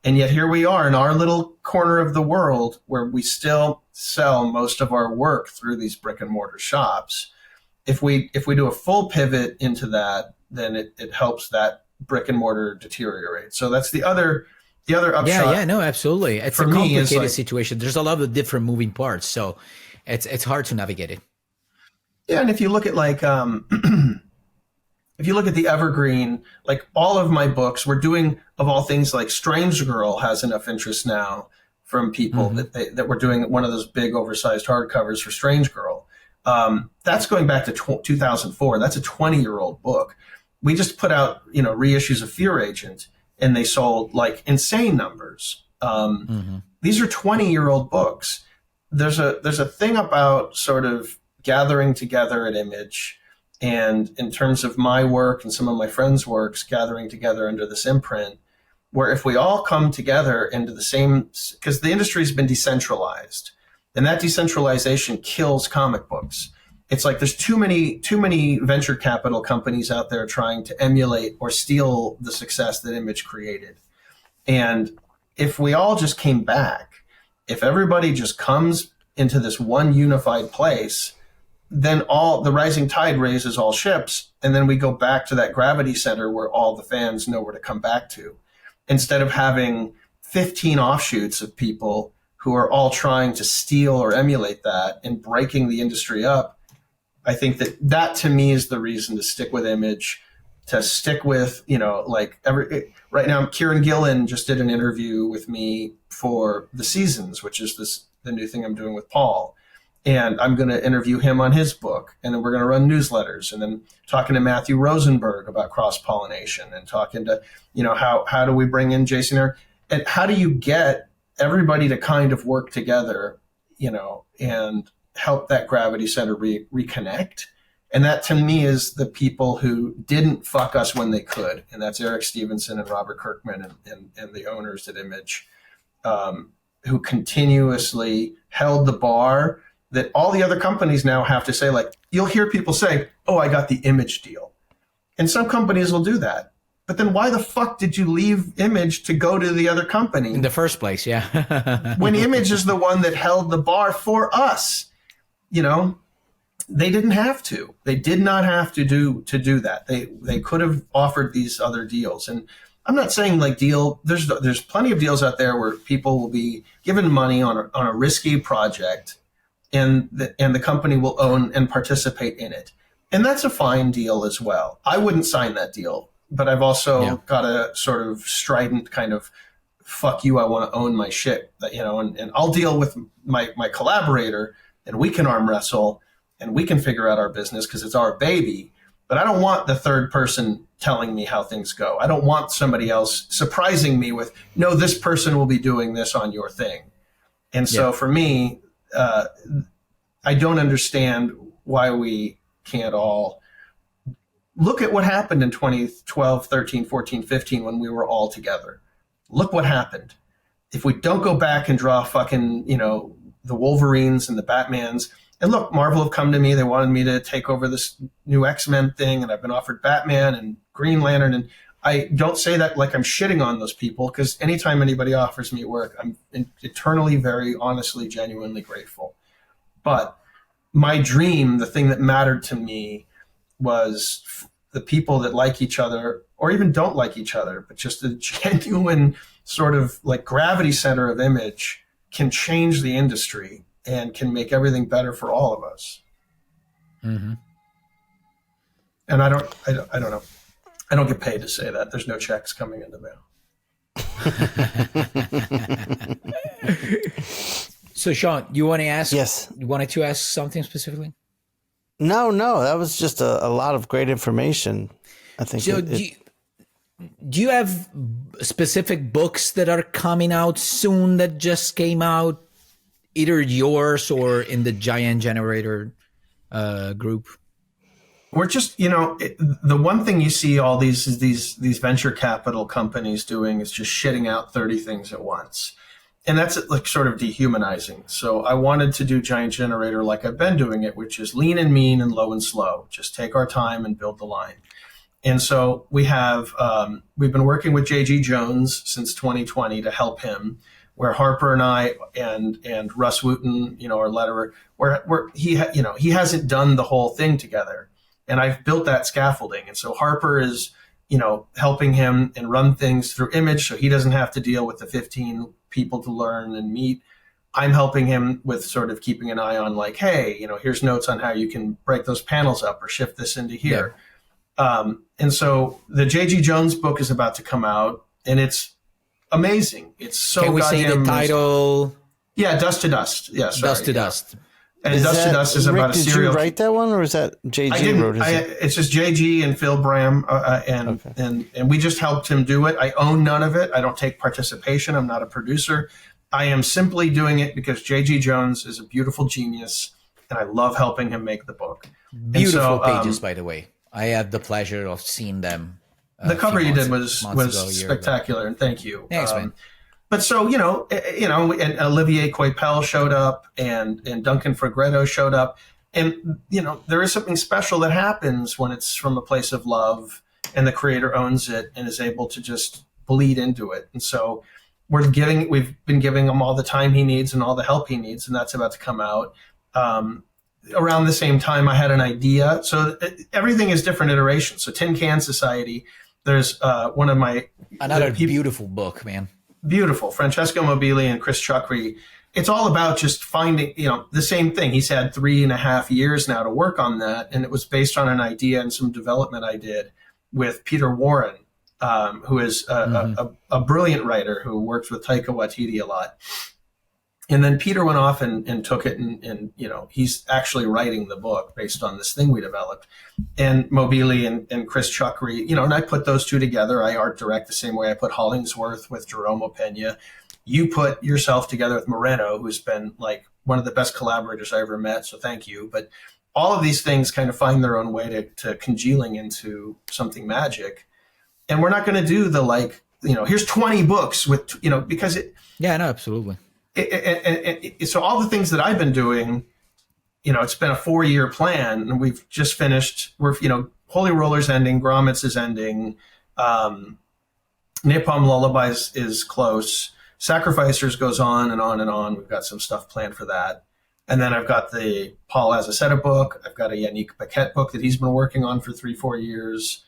and yet here we are in our little corner of the world where we still sell most of our work through these brick and mortar shops. If we do a full pivot into that, then it helps that brick and mortar deteriorates. So that's the other upshot. Yeah, no, absolutely. It's a for me is complicated like, situation. There's a lot of different moving parts, so it's hard to navigate it. yeah, and if you look at like if you look at the evergreen, like all of my books, we're doing, of all things, like Strange Girl has enough interest now from people that we're doing one of those big oversized hardcovers for Strange Girl. That's going back to 2004. That's a 20-year-old book. We just put out, reissues of Fear Agent, and they sold like insane numbers. These are 20-year-old books. There's a thing about sort of gathering together at Image, and in terms of my work and some of my friends' works, gathering together under this imprint, where if we all come together into the same, because the industry's been decentralized, and that decentralization kills comic books. It's like there's too many venture capital companies out there trying to emulate or steal the success that Image created. And if we all just came back, if everybody just comes into this one unified place, then all the rising tide raises all ships, and then we go back to that gravity center where all the fans know where to come back to, instead of having 15 offshoots of people who are all trying to steal or emulate that and breaking the industry up. I think that to me is the reason to stick with Image, to stick with, right now, Kieran Gillen just did an interview with me for The Seasons, which is the new thing I'm doing with Paul. And I'm going to interview him on his book. And then we're going to run newsletters, and then talking to Matthew Rosenberg about cross-pollination, and talking to, how do we bring in Jason Aaron, and how do you get everybody to kind of work together, and help that gravity center reconnect. And that to me is the people who didn't fuck us when they could. And that's Eric Stevenson and Robert Kirkman and the owners at Image, who continuously held the bar that all the other companies now have to say. Like, you'll hear people say, oh, I got the Image deal. And some companies will do that. But then why the fuck did you leave Image to go to the other company? In the first place, yeah. When Image is the one that held the bar for us, they didn't have to. They did not have to do that. They could have offered these other deals. And I'm not saying like there's plenty of deals out there where people will be given money on a risky project, and the company will own and participate in it. And that's a fine deal as well. I wouldn't sign that deal, but I've also got a sort of strident kind of, fuck you, I want to own my shit, and I'll deal with my collaborator, and we can arm wrestle, and we can figure out our business because it's our baby. But I don't want the third person telling me how things go. I don't want somebody else surprising me with, no, this person will be doing this on your thing. And so for me, I don't understand why we can't all look at what happened in 2012, 13, 14, 15 when we were all together. Look what happened. If we don't go back and draw fucking, the Wolverines and the Batmans, and look, Marvel have come to me. They wanted me to take over this new X-Men thing, and I've been offered Batman and Green Lantern. And I don't say that like I'm shitting on those people, because anytime anybody offers me work, I'm eternally, very honestly, genuinely grateful. But my dream, the thing that mattered to me, was the people that like each other, or even don't like each other, but just a genuine sort of like gravity center of Image can change the industry and can make everything better for all of us. Mm-hmm. And I don't know. I don't get paid to say that. There's no checks coming in the mail. So, Shawn, you want to ask? Yes. You wanted to ask something specifically? No, that was just a lot of great information. I think. So, do you have specific books that are coming out soon that just came out, either yours or in the Giant Generator group? We're just, the one thing you see all these venture capital companies doing is just shitting out 30 things at once. And that's like sort of dehumanizing. So I wanted to do Giant Generator like I've been doing it, which is lean and mean and low and slow. Just take our time and build the line. And so we have, we've been working with J.G. Jones since 2020 to help him, where Harper and I and Russ Wooten, our letterer, where he hasn't done the whole thing together. And I've built that scaffolding. And so Harper is helping him and run things through Image so he doesn't have to deal with the 15 people to learn and meet. I'm helping him with sort of keeping an eye on like, hey, here's notes on how you can break those panels up or shift this into here. Yeah. And so the J.G. Jones book is about to come out, and it's amazing. It's so Can we say the title? Yeah, Dust to Dust. Yeah, sorry. Dust to Dust. And Dust to Dust is about a serial. Did you write that one, or is that JG wrote it? It's just JG and Phil Bram, and we just helped him do it. I own none of it. I don't take participation. I'm not a producer. I am simply doing it because JG Jones is a beautiful genius, and I love helping him make the book. Beautiful pages, by the way. I had the pleasure of seeing them. The cover you did was spectacular, and thank you. Thanks, man. But so, and Olivier Coipel showed up and Duncan Fregretto showed up. And, there is something special that happens when it's from a place of love and the creator owns it and is able to just bleed into it. And so we've been giving him all the time he needs and all the help he needs. And that's about to come out. Around the same time, I had an idea. So everything is different iterations. So Tin Can Society, there's one of my... Another beautiful book, man. Beautiful. Francesco Mobili and Chris Chukri. It's all about just finding, the same thing. He's had 3.5 years now to work on that. And it was based on an idea and some development I did with Peter Warren, who is a brilliant writer who works with Taika Waititi a lot. And then Peter went off and took it and he's actually writing the book based on this thing we developed. And Mobili and Chris Chukri, and I put those two together. I art direct the same way I put Hollingsworth with Jerome Opeña. You put yourself together with Moreno, who's been like one of the best collaborators I ever met. So thank you. But all of these things kind of find their own way to congealing into something magic. And we're not going to do the here's 20 books with, because it. Yeah, no, absolutely. So all the things that I've been doing, it's been a 4-year plan, and we've just finished. Holy Roller's ending, Grommets is ending, Napalm Lullabies is close, Sacrificers goes on and on and on. We've got some stuff planned for that, and then I've got the Paul Azaceta book. I've got a Yannick Paquette book that he's been working on for 3-4 years.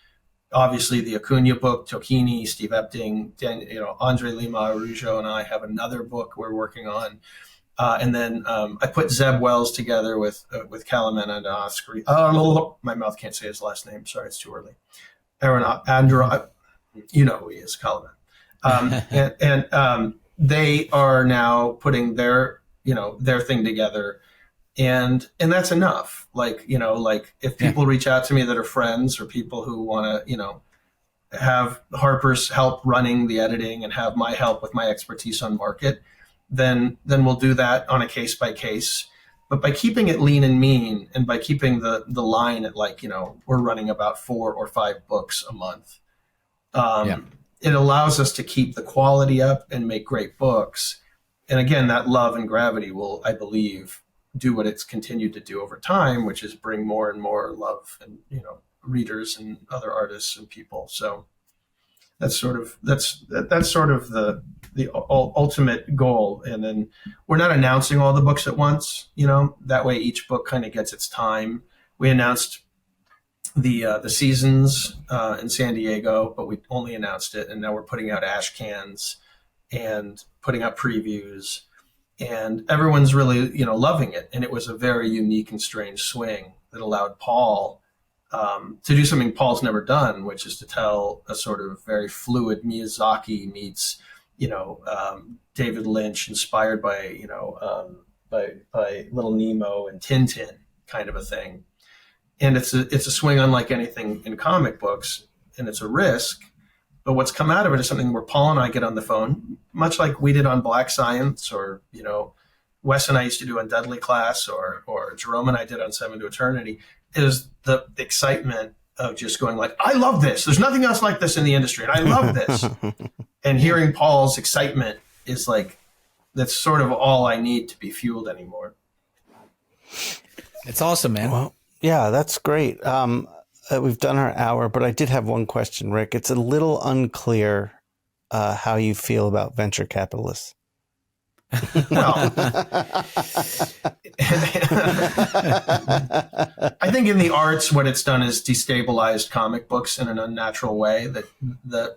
Obviously, the Acuna book, Tocchini, Steve Epting, Andre Lima Araujo, and I have another book we're working on. And then I put Zeb Wells together with Kalaman and Oscar. My mouth can't say his last name. Sorry, it's too early. Andrew, you know who he is, Kalaman. And they are now putting their thing together. And that's enough. If people reach out to me that are friends or people who want to, have Harper's help running the editing and have my help with my expertise on market, then we'll do that on a case by case. But by keeping it lean and mean, and by keeping the line at we're running about 4 or 5 books a month, it allows us to keep the quality up and make great books. And again, that love and gravity will, I believe, do what it's continued to do over time, which is bring more and more love and readers and other artists and people. So that's sort of the ultimate goal. And then we're not announcing all the books at once. That way each book kind of gets its time. We announced the seasons in San Diego, but we only announced it, and now we're putting out ash cans and putting out previews. And everyone's really, loving it. And it was a very unique and strange swing that allowed Paul to do something Paul's never done, which is to tell a sort of very fluid Miyazaki meets, David Lynch, inspired by Little Nemo and Tintin kind of a thing. And it's a swing unlike anything in comic books, and it's a risk. But what's come out of it is something where Paul and I get on the phone, much like we did on Black Science, or, Wes and I used to do on Deadly Class, or Jerome and I did on Seven to Eternity, is the excitement of just going I love this. There's nothing else like this in the industry, and I love this. And hearing Paul's excitement is that's sort of all I need to be fueled anymore. It's awesome, man. Well, yeah, that's great. We've done our hour, but I did have one question, Rick. It's a little unclear how you feel about venture capitalists. Well, I think in the arts, what it's done is destabilized comic books in an unnatural way. That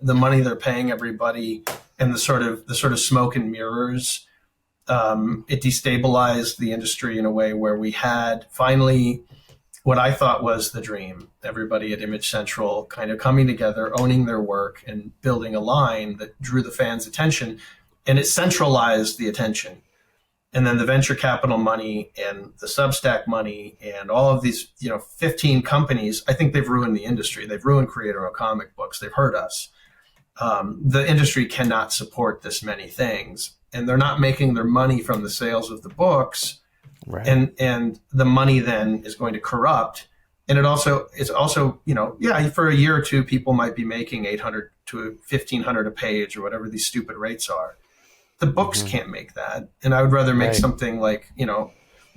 the money they're paying everybody and the sort of smoke and mirrors, it destabilized the industry in a way where we had finally what I thought was the dream. Everybody at Image Central kind of coming together, owning their work, and building a line that drew the fans' attention, and it centralized the attention. And then the venture capital money and the Substack money and all of these, 15 companies, I think they've ruined the industry. They've ruined creator-owned comic books. They've hurt us. The industry cannot support this many things, and they're not making their money from the sales of the books. Right. And the money then is going to corrupt. And it's also, for a year or two, people might be making $800 to $1,500 a page or whatever these stupid rates are. The books can't make that. And I would rather make something like,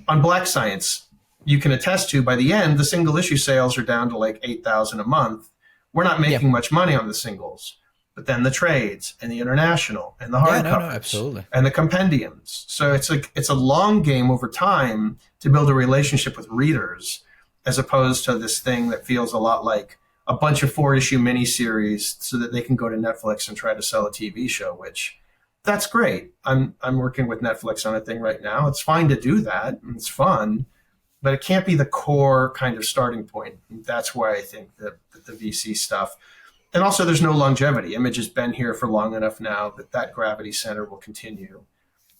on Black Science, you can attest to by the end, the single issue sales are down to like 8,000 a month. We're not making much money on the singles. But then the trades and the international and the hardcovers and the compendiums. So it's a long game over time to build a relationship with readers, as opposed to this thing that feels a lot like a bunch of 4-issue miniseries so that they can go to Netflix and try to sell a TV show, which that's great. I'm working with Netflix on a thing right now. It's fine to do that. And it's fun, but it can't be the core kind of starting point. And that's why I think that the VC stuff. And also, there's no longevity. Image has been here for long enough now that gravity center will continue.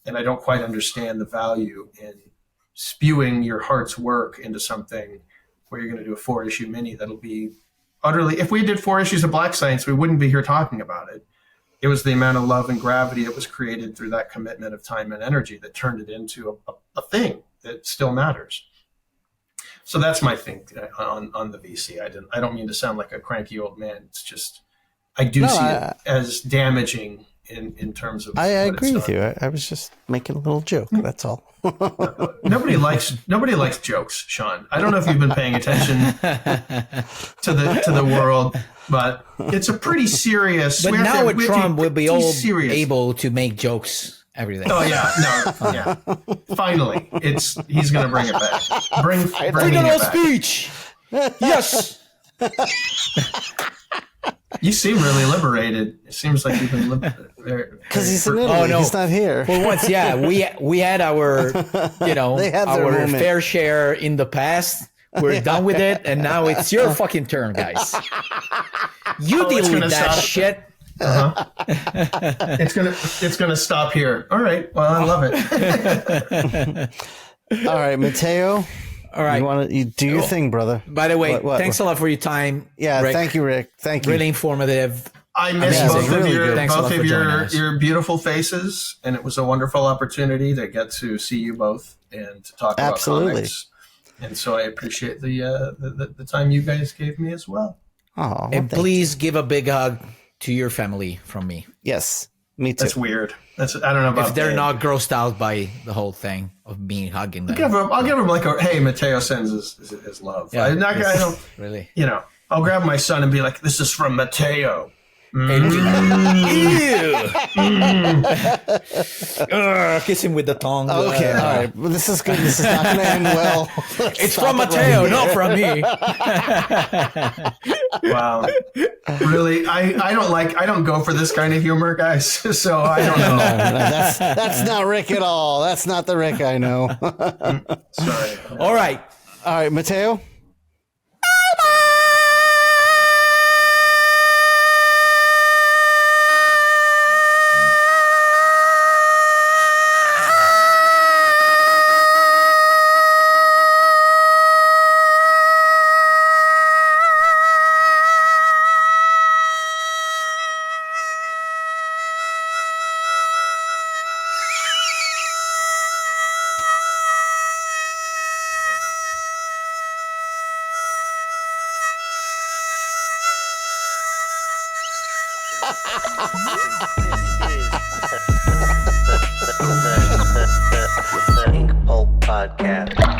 And I don't quite understand the value in spewing your heart's work into something where you're going to do a 4-issue mini that'll be utterly... If we did 4 issues of Black Science, we wouldn't be here talking about it. It was the amount of love and gravity that was created through that commitment of time and energy that turned it into a thing that still matters. So that's my thing on the VC. I don't mean to sound like a cranky old man. It's just I see it as damaging in terms of. I agree with you. I was just making a little joke. That's all. Nobody likes jokes, Shawn. I don't know if you've been paying attention to the world, but it's a pretty serious. But now with Trump, we'll be all able to make jokes. Everything. Oh yeah, Finally, he's going to bring it back. Bring freedom of speech. Yes. You seem really liberated. It seems like you've been liberated. Because he's in Italy. Oh, no. He's not here. For once, we had our, our fair share in the past. We're done with it, and now it's your fucking turn, guys. You deal with that shit. Uh-huh. It's gonna stop here. All right. Well, I love it. All right, Mattteo. All right. You do your thing, brother. By the way, thanks a lot for your time. Yeah, Rick. Thank you, Rick. Thank you. Really informative. I miss both of your beautiful faces, and it was a wonderful opportunity to get to see you both and to talk about comics. And so I appreciate the time you guys gave me as well. Oh, and please give a big hug to your family from me. Yes, me too. That's weird. I don't know about if they're not grossed out by the whole thing of me hugging them. I'll give him like hey, Mattteo sends his love. Yeah, I don't really. I'll grab my son and be like, this is from Mattteo. Kiss him with the tongue. Okay, all right. Well, this is good. This is not going to end well. It's from Mattteo, not from me. Wow. Really? I don't go for this kind of humor, guys. So I don't know. That's not Rick at all. That's not the Rick I know. Sorry. All right, Mattteo. Inkpulp Podcast.